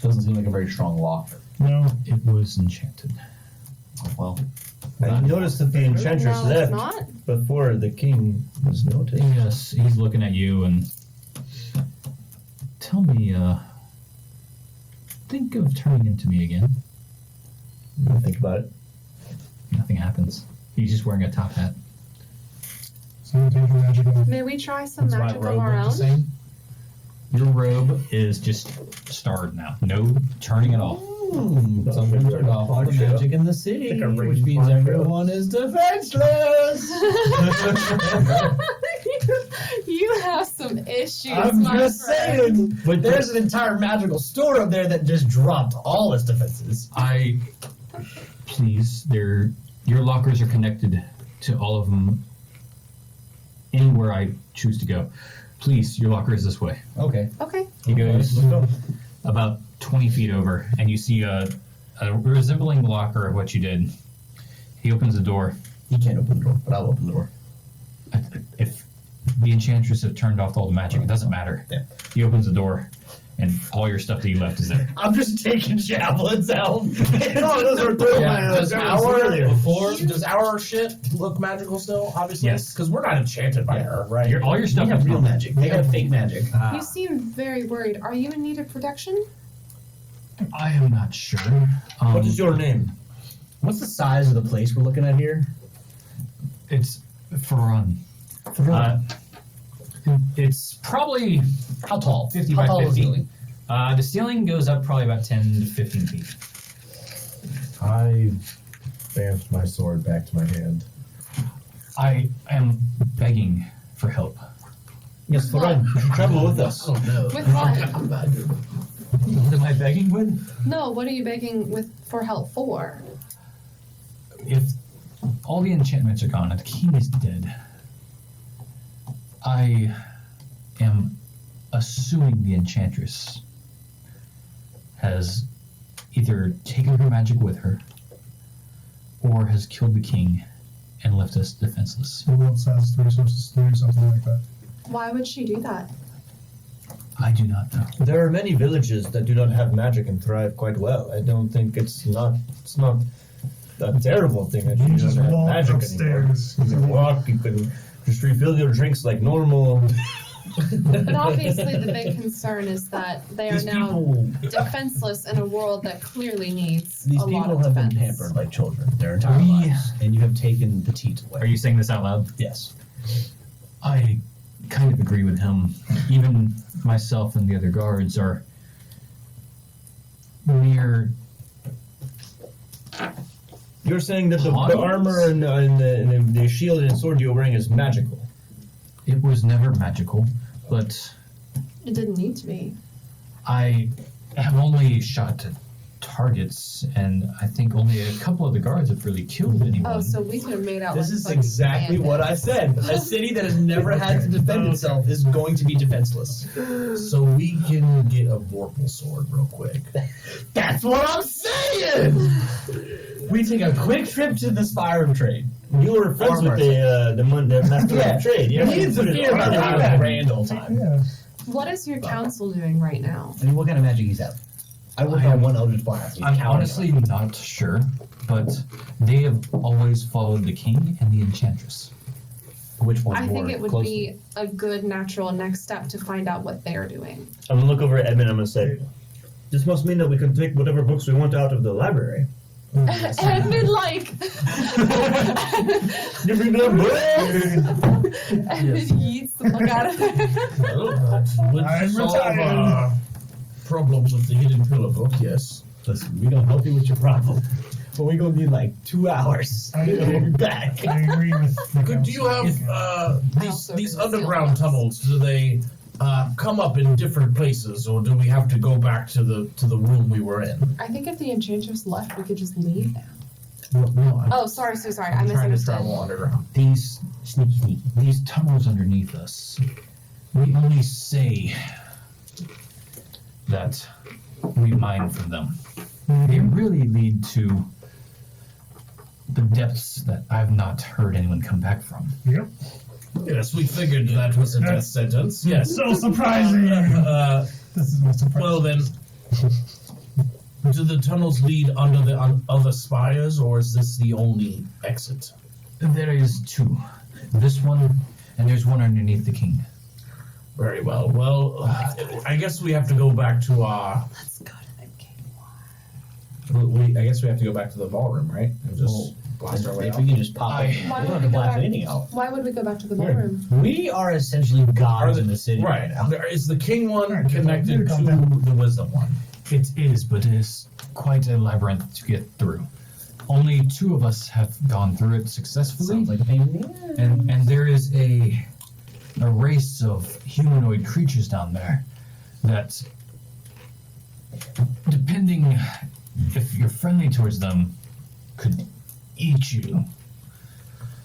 Doesn't seem like a very strong lock. No. It was enchanted. Oh, well. I noticed that the enchantress No, it's left not. before the king was noticed. Yes, he's looking at you and tell me, think of turning into me again. Think about it. Nothing happens. He's just wearing a top hat. Someone take your magic off. May we try some Does my magic of robe our look the own? same? Your robe is just starred now. No turning at all. Someone turned off all the magic in the city, Like a which ring means fire. everyone is defenseless. You have some issues, I'm my just friend. saying. But there's an entire magical store up there that just dropped all its defenses. Please, your lockers are connected to all of them. Anywhere I choose to go. Please, your locker is this way. Okay. Okay. He goes about 20 feet over, and you see a resembling locker of what you did. He opens the door. He can't open the door, but I'll open the door. If the enchantress have turned off all the magic, it doesn't matter. Yeah. He opens the door, and all your stuff that you left is there. I'm just taking javelins out. No, those are throwing Yeah, my does earlier. our shit look magical still? Obviously, Yes. because we're not enchanted by her, right? All your stuff They have is real gone. magic. They have fake magic. You seem very worried. Are you in need of protection? I am not sure. What is your name? What's the size of the place we're looking at here? It's Farun. It's probably How tall? 50 How by tall is the 50. ceiling? The ceiling goes up probably about 10 to 15 feet. I bamfed my sword back to my hand. I am begging for help. Yes, Florin, you should travel with us. Oh no. With what? What am I begging with? No, what are you begging for help for? If all the enchantments are gone and the king is dead, I am assuming the enchantress has either taken her magic with her or has killed the king and left us defenseless. Who else has the resources to do something like that? Why would she do that? I do not know. There are many villages that do not have magic and thrive quite well. I don't think it's not a terrible thing that you You don't just have walk magic upstairs. anymore. You can walk, you can just refill your drinks like normal. But obviously, the big concern is that they are These now people, defenseless in a world that clearly needs these a lot people of have been defense. pampered like children their entire We- lives, and you have taken the teat away. Are you saying this out loud? Yes. I kind of agree with him. Even myself and the other guards are mere. You're saying that the Honest? armor and the shield and sword you're wearing is magical. It was never magical, but It didn't need to be. I have only shot at targets, and I think only a couple of the guards have really killed anyone. Oh, so we could have made out This like is fucking exactly what I bandits. said. A city that has never had to defend itself is going to be defenseless. So we can get a Vorpal sword real quick. That's what I'm saying! We take a quick trip to the Spire of Trade. You were friends with the master Yeah. of trade. You Me and Sophia are about to have a grand old time. Yeah. What is your council doing right now? I mean, what kind of magic he's have? I work I on am- one Eldritch Blast. I'm honestly not sure, but they have always followed the king and the enchantress. Which one's I more think it would closely? be a good natural next step to find out what they're doing. I'm gonna look over at Edmund. I'm gonna say, "This must mean that we can take whatever books we want out of the library." Edmund, like, Give me the book. Edmund yeets the book out of there. Well, would I'm solve retired. problems with the hidden pillar book, yes. Listen, we gonna help you with your problem. But we gonna need like 2 hours. I We'll be back. I agree with the Good. Do you council. have these Also these concealed underground ones. tunnels? Do they come up in different places, or do we have to go back to the room we were in? I think if the enchantress left, we could just leave now. No, I'm, Oh, sorry, so sorry. I I'm trying to misunderstood. travel underground. These these tunnels underneath us, we only say that we mine from them. They really lead to the depths that I've not heard anyone come back from. Yep. Yes, we figured that was a death sentence. Yes. So surprising. This is most surprising. Well then, do the tunnels lead under the other spires, or is this the only exit? There is two. This one, and there's one underneath the king. Very well. Well, I guess we have to go back to our. Let's go to the king. I guess we have to go back to the ballroom, right? And just blast our way If out. we can just pop I- in, we Why don't would have we to go blast back? anything out. Why would we go back to the ballroom? We are essentially gods in the city right now. Is the king one Alright, connected calm to down. the wisdom one? It is, but it is quite a labyrinth to get through. Only two of us have gone through it successfully. Sounds like a pain in the ass. And there is a race of humanoid creatures down there that, depending if you're friendly towards them, could eat you.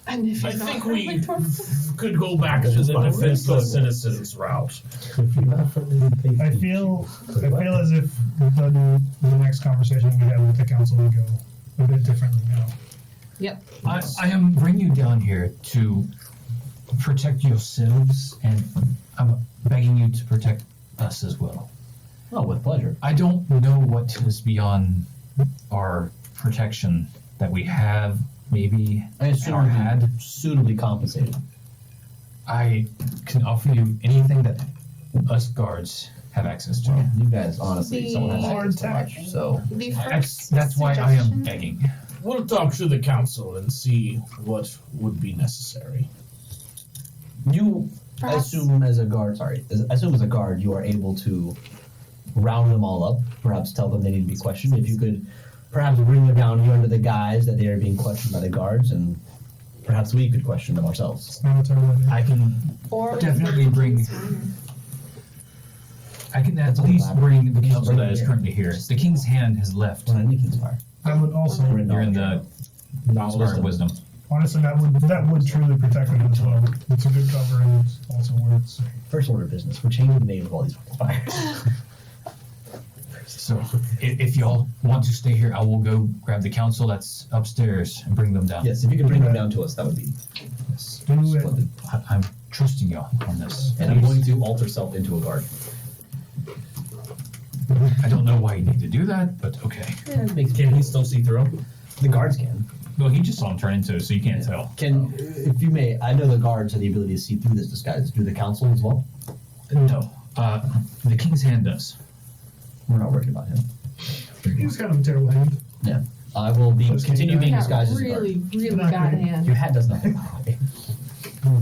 And if I you're not think friendly we towards could go back to the defenseless citizens route. If you're not friendly with the I feel as if the next conversation we have with the council will go a bit differently now. Yep. I am bringing you down here to protect yourselves, and I'm begging you to protect us as well. Oh, with pleasure. I don't know what is beyond our protection that we have, maybe, I assume or had. suitably compensated. I can offer you anything that us guards have access to. Well, you guys, honestly, The- someone has Hard access to tack. much, so. The first That's why I am suggestion- begging. We'll talk to the council and see what would be necessary. You Perhaps- assume as a guard, you are able to round them all up, perhaps tell them they need to be questioned. If you could perhaps bring them down here under the guise that they are being questioned by the guards, and perhaps we could question them ourselves. It's not a terrible idea. I can Or definitely bring. I can at least bring the council that is currently here. The king's hand has left. We're not in the King's Fire. I would also, We're in You're in the Spire of Wisdom. honestly, that would truly protect them as well. It's a good cover and it's also worth saying. First order of business. We're changing the name of all these fucking fires. So if y'all want to stay here, I will go grab the council that's upstairs and bring them down. Yes, if you can bring them down to us, that would be Do it. splendid. I'm trusting y'all on this. And I'm going to alter self into a guard. I don't know why you need to do that, but okay. Can he still see through him? The guards can. Well, he just saw him turn into it, so you can't tell. Can, if you may, I know the guards have the ability to see through this disguise. Do the council as well? No. The King's Hand does. We're not worried about him. He's kind of a terrible hand. Yeah. I will be Those continue being Yeah, disguised as a guard. really Not bad great. hand. Your hat does nothing.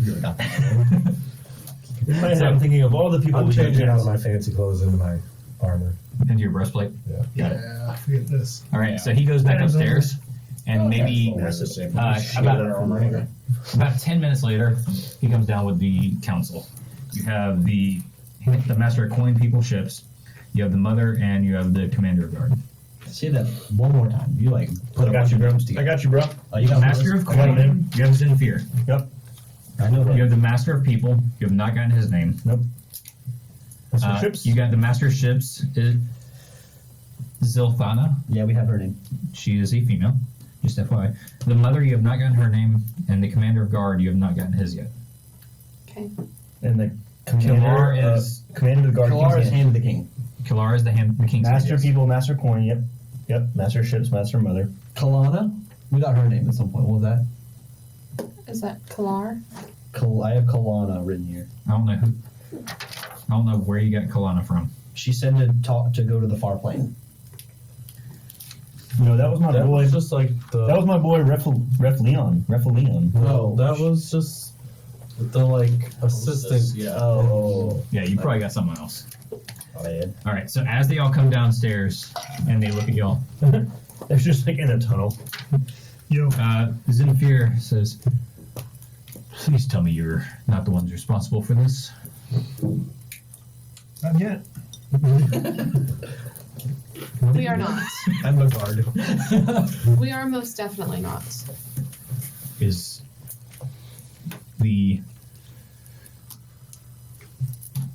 You're not that. In my head, I'm thinking of all the people. I'm we changing out of have. my fancy clothes into my armor. Into your breastplate. Yeah. Got it. Yeah, forget this. All right, so he goes back upstairs, and maybe That's the same. about 10 minutes later, he comes down with the council. You have the master of coin people ships, you have the mother, and you have the commander of guard. Say that one more time. You like put I a got bunch you, of bro. names I together. got you, bro. You got Master of I got him in. coin, you have Zenfir. Yep. I know that. You have the master of people, you have not gotten his name. Nope. That's for ships. You got the master of ships, Zilthana. Yeah, we have her name. She is a female, just FYI. The mother, you have not gotten her name, and the commander of guard, you have not gotten his yet. Okay. And the Kilar commander is commander of the guard. Kalar King's is Hand. hand of the king. Kilar is the king's Master hand. people, master coin. Yep. Yep. Master ships, master mother. Kalana? We got her name at some point. What was that? Is that Kalar? I have Kalana written here. I don't know who. I don't know where you got Kalana from. She said to talk to go to the far plane. No, that was my That boy. was just like the. That was my boy, Ref Leon. No, that was just the like assistant. Yeah. Oh. Yeah, you probably got someone else. Man. All right, so as they all come downstairs and they look at y'all, It's just like in a tunnel. Yo, Zenfir says, "Please tell me you're not the ones responsible for this." not yet. We are not. I'm a guard. We are most definitely not. Is the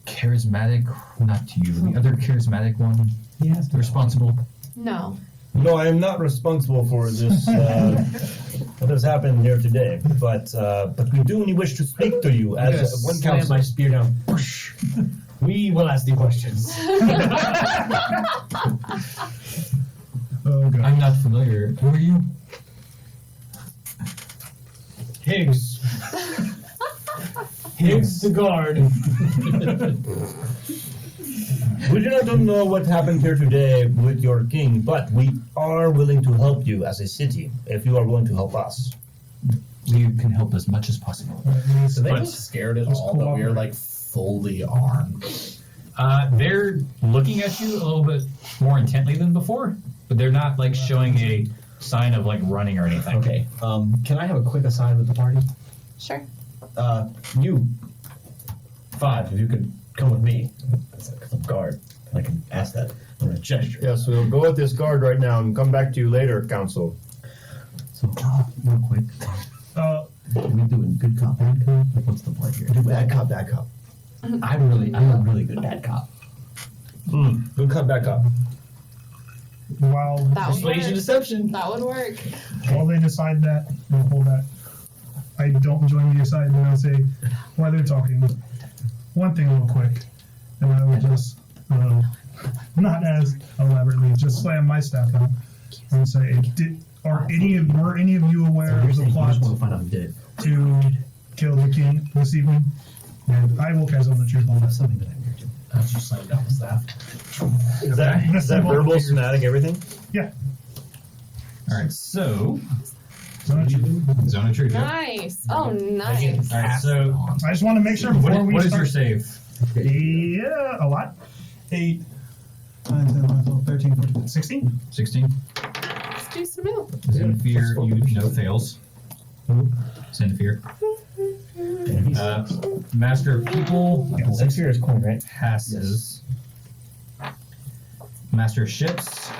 charismatic, not you, the other charismatic one responsible? No. No, I am not responsible for this. What has happened here today? But we do wish to speak to you as one slam council. my spear down. Push. We will ask the questions. Oh god. I'm not familiar. Who are you? Higgs. Higgs the guard. We do not know what happened here today with your king, but we are willing to help you as a city if you are willing to help us. You can help as much as possible. So they But- look scared at Let's all that we are cooperate. like fully armed. They're looking at you a little bit more intently than before, but they're not like showing a sign of like running or anything. Okay. Can I have a quick aside with the party? Sure. You, 5, if you could come with me. Because I'm guard. I can ask that. I'm going to gesture. Yes, we'll go with this guard right now and come back to you later, council. So, real quick. Are we doing good cop, bad cop? Like, what's the play here? Bad cop, bad cop. I'm a really good bad cop. Good cop, bad cop. While That would work. deception. That would work. while they decide that and hold that, I don't join the aside and I'll say while they're talking. One thing real quick, and I would just not as elaborately, just slam my staff down and say, were any of you aware of the plot just want to find out who did it. to kill the king this evening? And I will cast on the truth on That's that. something that I heard too. As you slam down the staff. Is that verbal, somatic, everything? Yeah. All right, so So don't you- zone of truth. Yep. Nice. Oh, nice. All right, so I just want to make sure before we what is your start. save? Yeah, a lot. 8, 9, 10, 11, 12, 13, 14, 16. 16. Let's do some move. Zenfir, you know fails. Zenfir. Master of People Six here is coin, right? passes. Master of Ships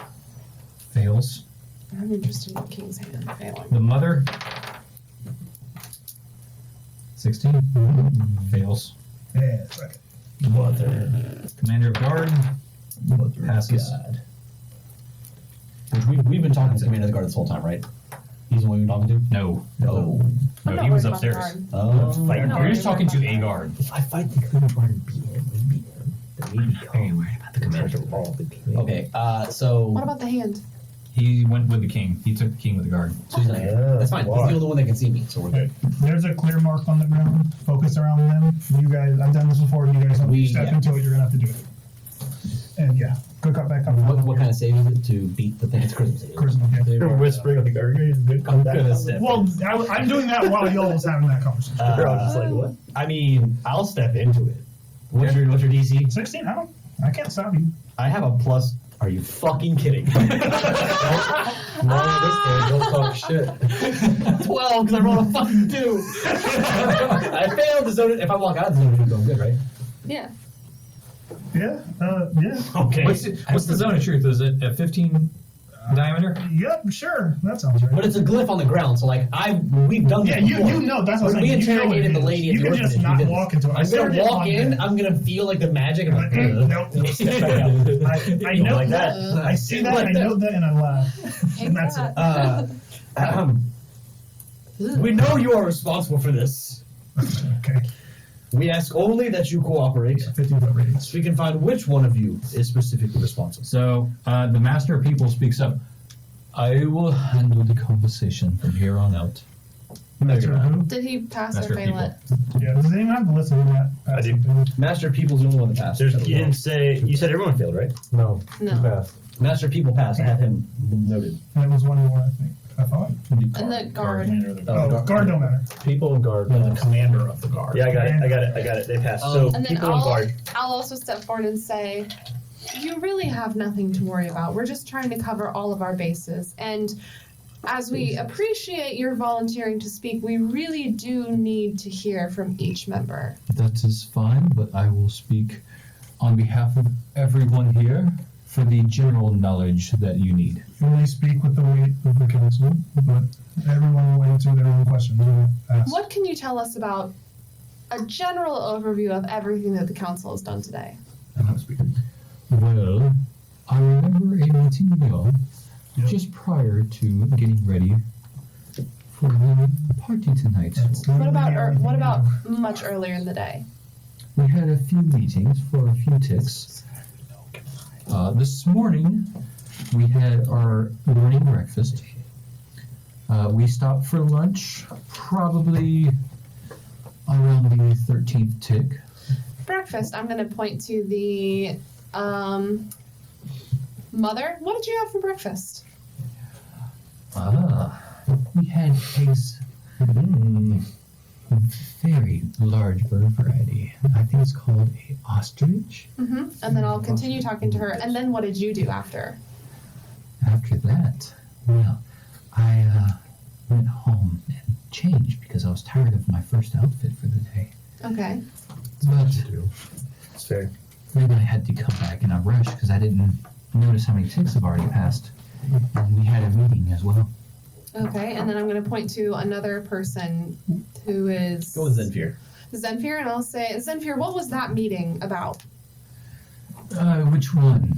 fails. I'm interested in King's Hand failing. The Mother 16 fails. Yeah, second. Mother. Commander of Guard passes. God. Which we've been talking to the commander of the guard this whole time, right? He's the one you're talking to? No, No. I'm no, not he was worried about upstairs. guard. Oh. Fight. I'm not You're just worried talking about to a guard. guard. If I fight the commander of the guard and beat him, then Very worried about the commander. Okay, so What about the hand? He went with the king. He took the king with the guard. so he's not here. That's fine. He's the only one that can see me, so we're good. There's a clear mark on the ground. Focus around them. You guys, I've done this before. You guys, when you step into it, you're gonna have to do it. And yeah, go cut back up. What kind of save is it to beat the thing? It's charisma save. Charisma, yeah. You're whispering like, are you good? I'm gonna step. Well, I'm doing that while y'all's having that conversation. They're all just like, what? I mean, I'll step into it. What's your DC? 16. I can't stop you. I have a plus. Are you fucking kidding? 12, Don't talk shit. because I rolled a fucking 2. I failed the zone. If I walk out of the zone, it's going good, right? Yeah. Yeah. Yeah. Okay. What's the zone of truth? Is it a 15 diameter? Yep. Sure. That sounds right. But it's a glyph on the ground, so like we've done Yeah, that you before. know that's what When I'm we saying. You know what interrogated it the is. lady at You the can just orphanage, not we did walk into it. I'm gonna walk in. I'm gonna feel like the magic. And I'm like, Nope. Step back out. I You know like that. that? I see that. Like I know that, and I laugh. And that's it. we know you are responsible for this. Okay. We ask only that you cooperate, 15-foot radius. so we can find which one of you is specifically responsible. So the master of people speaks up. I will handle the conversation from here on out. Master of who? Did he pass Master or of fail it? Yeah. Does anyone have the list of that? I do. Master of People's the only one that passed. You didn't say, you said everyone failed, right? No. No. Too fast. Master of People passed. I have him noted. And it was one more, I think. I thought. And the guard. Commander of the Oh, guard. guard don't matter. People and guard. No, the commander of the guard. Yeah, I got it. They passed. So And then people on guard. I'll also step forward and say, you really have nothing to worry about. We're just trying to cover all of our bases. And as we appreciate your volunteering to speak, we really do need to hear from each member. That is fine, but I will speak on behalf of everyone here for the general knowledge that you need. You only speak with the weight of the council, but everyone will answer their own questions. Ask. What can you tell us about a general overview of everything that the council has done today? I'm not speaking. Well, I remember a meeting ago, Yep. just prior to getting ready for the party tonight. That's What literally about everything what we about know. much earlier in the day? We had a few meetings for a few ticks. This morning, we had our morning breakfast. We stopped for lunch, probably around the 13th tick. Breakfast. I'm going to point to the mother. What did you have for breakfast? We had eggs. Very large bird variety. I think it's called a ostrich. Mm-hmm. And then I'll continue talking to her. And then what did you do after? After that, well, I went home and changed because I was tired of my first outfit for the day. Okay. But It's fair. then I had to come back in a rush because I didn't notice how many ticks have already passed. And we had a meeting as well. Okay. And then I'm going to point to another person who is Go with Zenfir. Zenfir, and I'll say, Zenfir, what was that meeting about? Which one?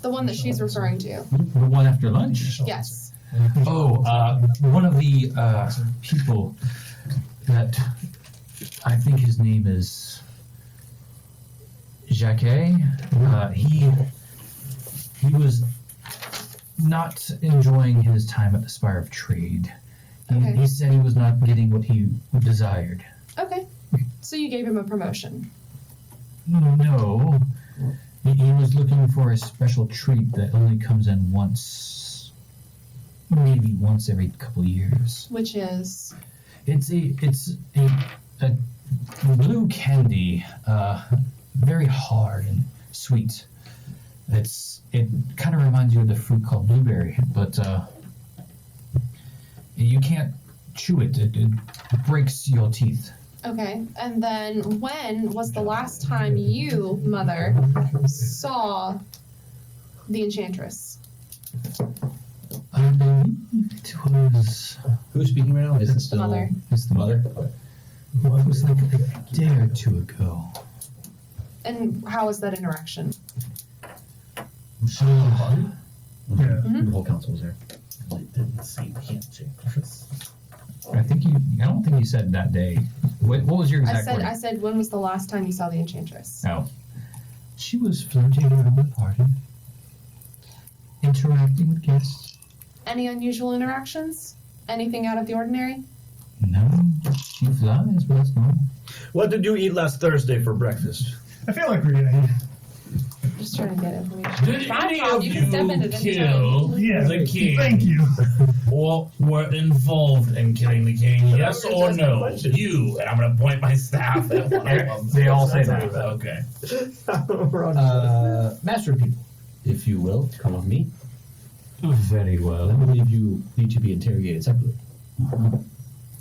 The one that she's referring to. The one after lunch? Yes. Oh, one of the people that I think his name is Jacques. He was not enjoying his time at the Spire of Trade. Okay. He said he was not getting what he desired. Okay. So you gave him a promotion. No, he was looking for a special treat that only comes in once, maybe once every couple years. Which is? It's a blue candy, very hard and sweet. It kind of reminds you of the fruit called blueberry, but you can't chew it. It breaks your teeth. Okay. And then when was the last time you, Mother, saw the Enchantress? I believe it was. Who's speaking right now? Is it still Mother. It's the Mother? Well, it was like a day or two ago. And how was that interaction? Yeah. The whole council was there. I didn't see the Enchantress. I don't think you said that day. What was your exact word? I said, when was the last time you saw the Enchantress? Oh. She was floating around the party, interacting with guests. Any unusual interactions? Anything out of the ordinary? No, she flies, but that's normal. What did you eat last Thursday for breakfast? I feel like we're getting. Just trying to get information. Did any Bob, of you you can step in at any kill time. Yeah. the king? Thank you. Or were involved in killing the king? Yes or no? Questions. You. And I'm going to point my staff at one of them. They all say that. Okay. Master of people, if you will, come with me. Very I well. believe you need to be interrogated separately.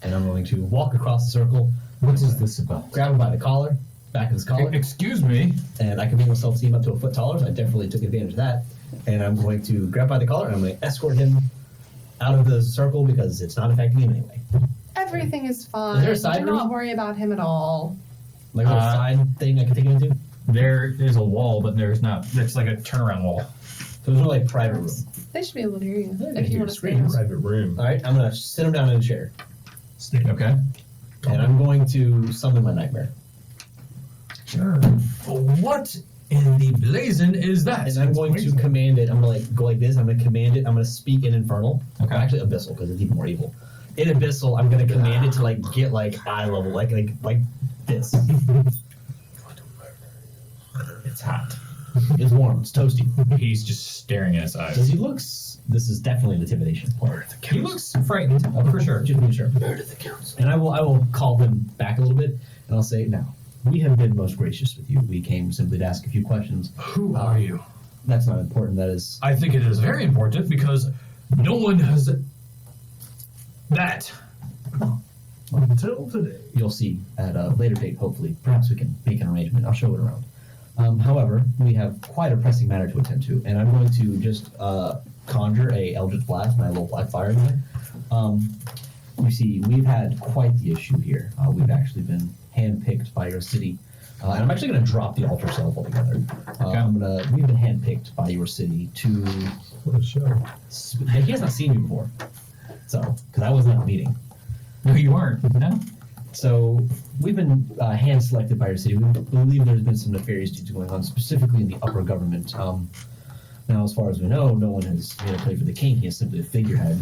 And I'm going to walk across the circle, What is this about? grab him by the collar, back of his collar, Excuse me. and I can make myself seem up to a foot taller, so I definitely took advantage of that. And I'm going to grab by the collar, and I'm going to escort him out of the circle because it's not affecting him anyway. Everything is fine. Is there a side Do not room? worry about him at all. Like a little side thing I can take him into. There is a wall, but there's not. It's like a turnaround wall. So there's no like private room. They should be able to hear you They can if you hear want the to scream. scream. Private room. All right, I'm going to sit him down in a chair, Okay. and I'm going to summon my nightmare. Sure. What in the blazon is that? And I'm going to command it. I'm going to like go like this. I'm going to command it. I'm going to speak in Infernal. Okay. Actually, Abyssal, because it's even more evil. In Abyssal, I'm going to command it to like get like eye level, like this. It's hot. It's warm. It's toasty. He's just staring at his eyes. Does he looks? This is definitely an intimidation. He looks frightened, for sure. Just to be sure. And I will call him back a little bit, and I'll say, now, we have been most gracious with you. We came simply to ask a few questions. Who are you? That's not important. That is. I think it is very important because no one has that. Until today. You'll see at a later date, hopefully. Perhaps we can make an arrangement. I'll show it around. However, we have quite a pressing matter to attend to, and I'm going to just conjure a Eldritch Blast, my little black fire guy. You see, we've had quite the issue here. We've actually been handpicked by your city, and I'm actually going to drop the altar self altogether. We've been handpicked by your city to. What a show. He has not seen you before, so because I wasn't at the meeting. No, you weren't. No. So we've been hand-selected by your city. We believe there's been some nefarious deeds going on, specifically in the upper government. Now, as far as we know, no one has made a play for the king. He is simply a figurehead,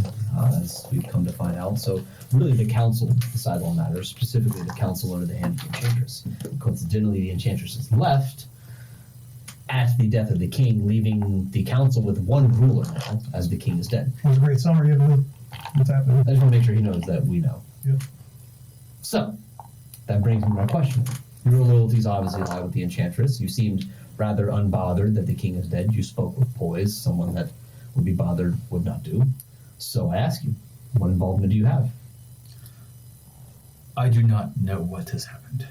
as we've come to find out. So really the council decide all matters, specifically the council under the hand of the enchantress. Coincidentally, the enchantress has left at the death of the king, leaving the council with one ruler now, as the king is dead. It was a great summary of what's happening. I just want to make sure he knows that we know. Yep. So, that brings me to my question. Your loyalties obviously lie with the enchantress. You seemed rather unbothered that the king is dead. You spoke with poise, someone that would be bothered would not do. So I ask you, what involvement do you have? I do not know what has happened.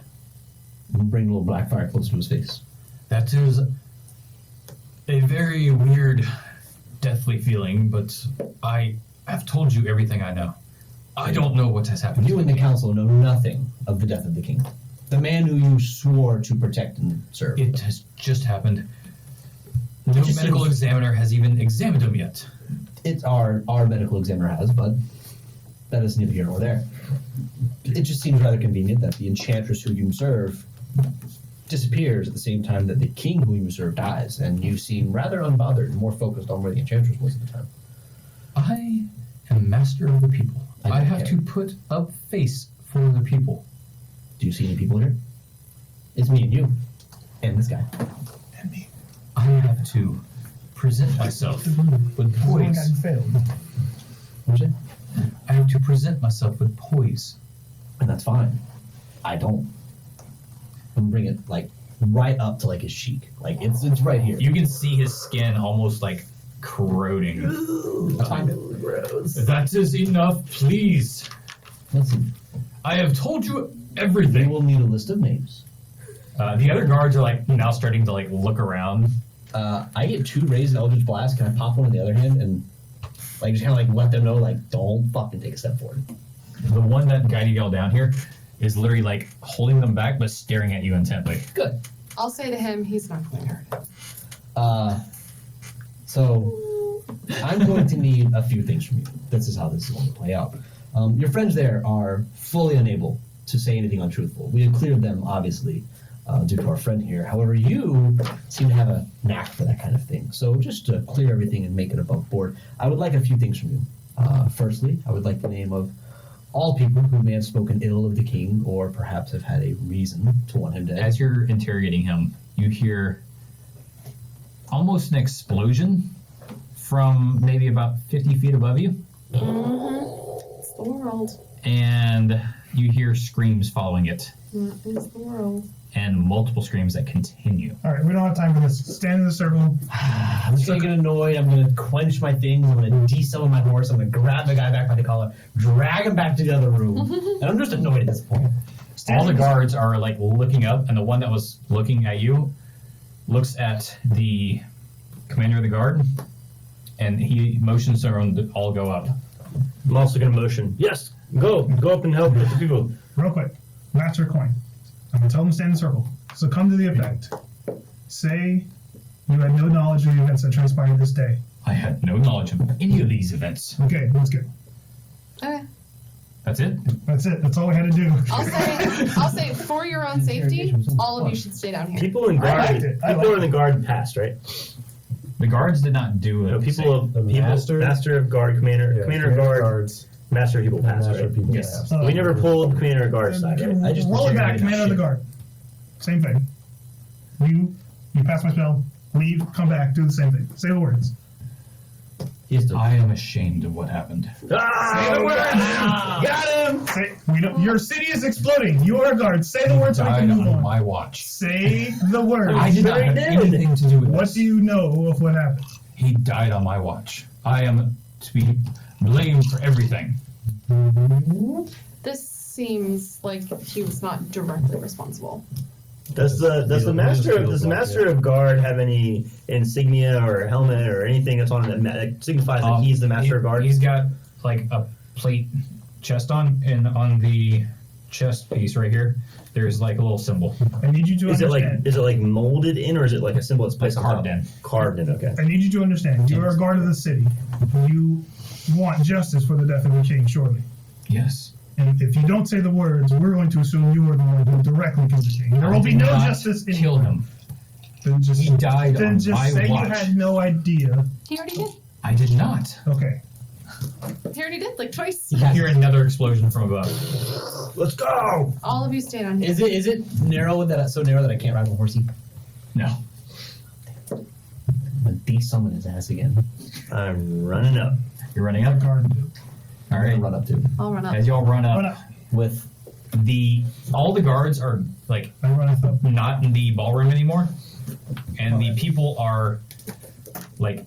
Bring a little black fire close to his face. That is a very weird, deathly feeling, but I have told you everything I know. I don't know what has happened. You and the council know nothing of the death of the king. The man who you swore to protect and serve. It has just happened. No just medical seems- examiner has even examined him yet. It's our medical examiner has, but that is neither here nor there. It just seems rather convenient that the enchantress who you serve disappears at the same time that the king who you serve dies, and you seem rather unbothered and more focused on where the enchantress was at the time. I am master of the people. I I don't have care. to put up face for the people. Do you see any people here? It's me and you, and this guy. And me. I have to present myself with One poise. guy failed. What'd you say? I have to present myself with poise. And that's fine. I don't. I'm gonna bring it like right up to like his cheek. Like it's right here. You can see his skin almost like corroding. That's fine. That is enough, please. Listen, I have told you we everything. will need a list of names. The other guards are like now starting to like look around. I get 2 raised Eldritch Blast. Can I pop one on the other hand and like just kind of like let them know like don't fucking take a step forward? The one that guided y'all down here is literally like holding them back but staring at you intently. Good. I'll say to him, he's not going to hurt him. So I'm going to need a few things from you. This is how this is going to play out. Your friends there are fully unable to say anything untruthful. We have cleared them, obviously, due to our friend here. However, you seem to have a knack for that kind of thing. So just to clear everything and make it above board, I would like a few things from you. Firstly, I would like the name of all people who may have spoken ill of the king or perhaps have had a reason to want him dead. As you're interrogating him, you hear almost an explosion from maybe about 50 feet above you. Mm-hmm. It's the world. And you hear screams following it. That is the world. And multiple screams that continue. All right, we don't have time for this. Stand in the circle. I'm just gonna get annoyed. I'm gonna quench my things. I'm gonna de-summon my horse. I'm gonna grab the guy back by the collar, drag him back to the other room, and I'm just annoyed at this point. All the guards are like looking up, and the one that was looking at you looks at the commander of the guard, and he motions everyone to all go up. I'm also going to motion. Yes, go up and help with the people. Real quick, master coin. I'm gonna tell them to stand in the circle. So come to the effect. Say you had no knowledge of the events that transpired this day. I had no knowledge of any of these events. Okay, that's good. Okay. That's it? That's it. That's all we had to do. I'll say for your own safety, all of you should stay down here. People in guard. liked it. I People liked in the guard passed, right? The guards did not do it. No, people of master of guard, commander of guard, guards. master of people passed, Master right? people Yes. pass. We never pulled commander of guard side, right? I just roll it back, rejected commander of the shit. guard. Same thing. You pass my spell, leave, come back, do the same thing. Say the words. I am ashamed of what happened. Ah, the words! Got him! Say, your city is exploding. You are a guard. Say the words so we Died can move on on. my watch. Say the words. I did not Sure he have did. anything to do with What this. do you know of what happened? He died on my watch. I am to be blamed for everything. This seems like he was not directly responsible. Does the master of guard have any insignia or helmet or anything that's on it that signifies that he's the master of guard? He's got like a plate chest on, and on the chest piece right here, there's like a little symbol. I need you to Is it understand. like molded in, or is it like a symbol that's placed on carved top? in. Carved in. Okay. I need you to understand. You are a guard of the city. You want justice for the death of the king, surely. Yes. And if you don't say the words, we're going to assume you are the one who directly killed the king. There will be no justice in Kill him. Then just, He died then on just my say watch. you had no idea. He already did. I did not. Okay. He already did, like twice. You hear another explosion from above. Let's go. All of you stay down here. Is it narrow that so narrow that I can't ride my horsey? No. I'm gonna de-summon his ass again. I'm running up. You're running up? Guard. All I'm right. gonna run up to I'll run up. As y'all run Run up, up. with all the guards are like I run up. not in the ballroom anymore, and the people are like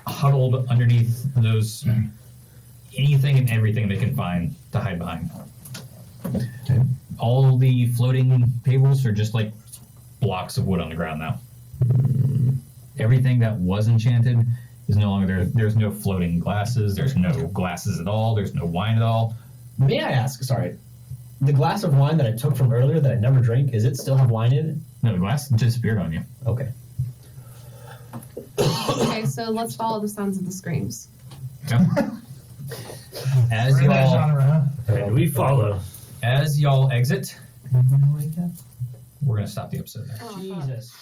huddled underneath those anything and everything they can find to hide behind. Okay. All the floating tables are just like blocks of wood on the ground now. Everything that was enchanted is no longer there. There's no floating glasses. There's no glasses at all. There's no wine at all. May I ask? Sorry, the glass of wine that I took from earlier that I never drank, is it still have wine in it? No, the glass disappeared on you. Okay. Okay, so let's follow the sounds of the screams. Okay. As Right in that y'all genre, huh? And we follow. as y'all exit, we're gonna stop the episode there. Oh, fuck. Jesus.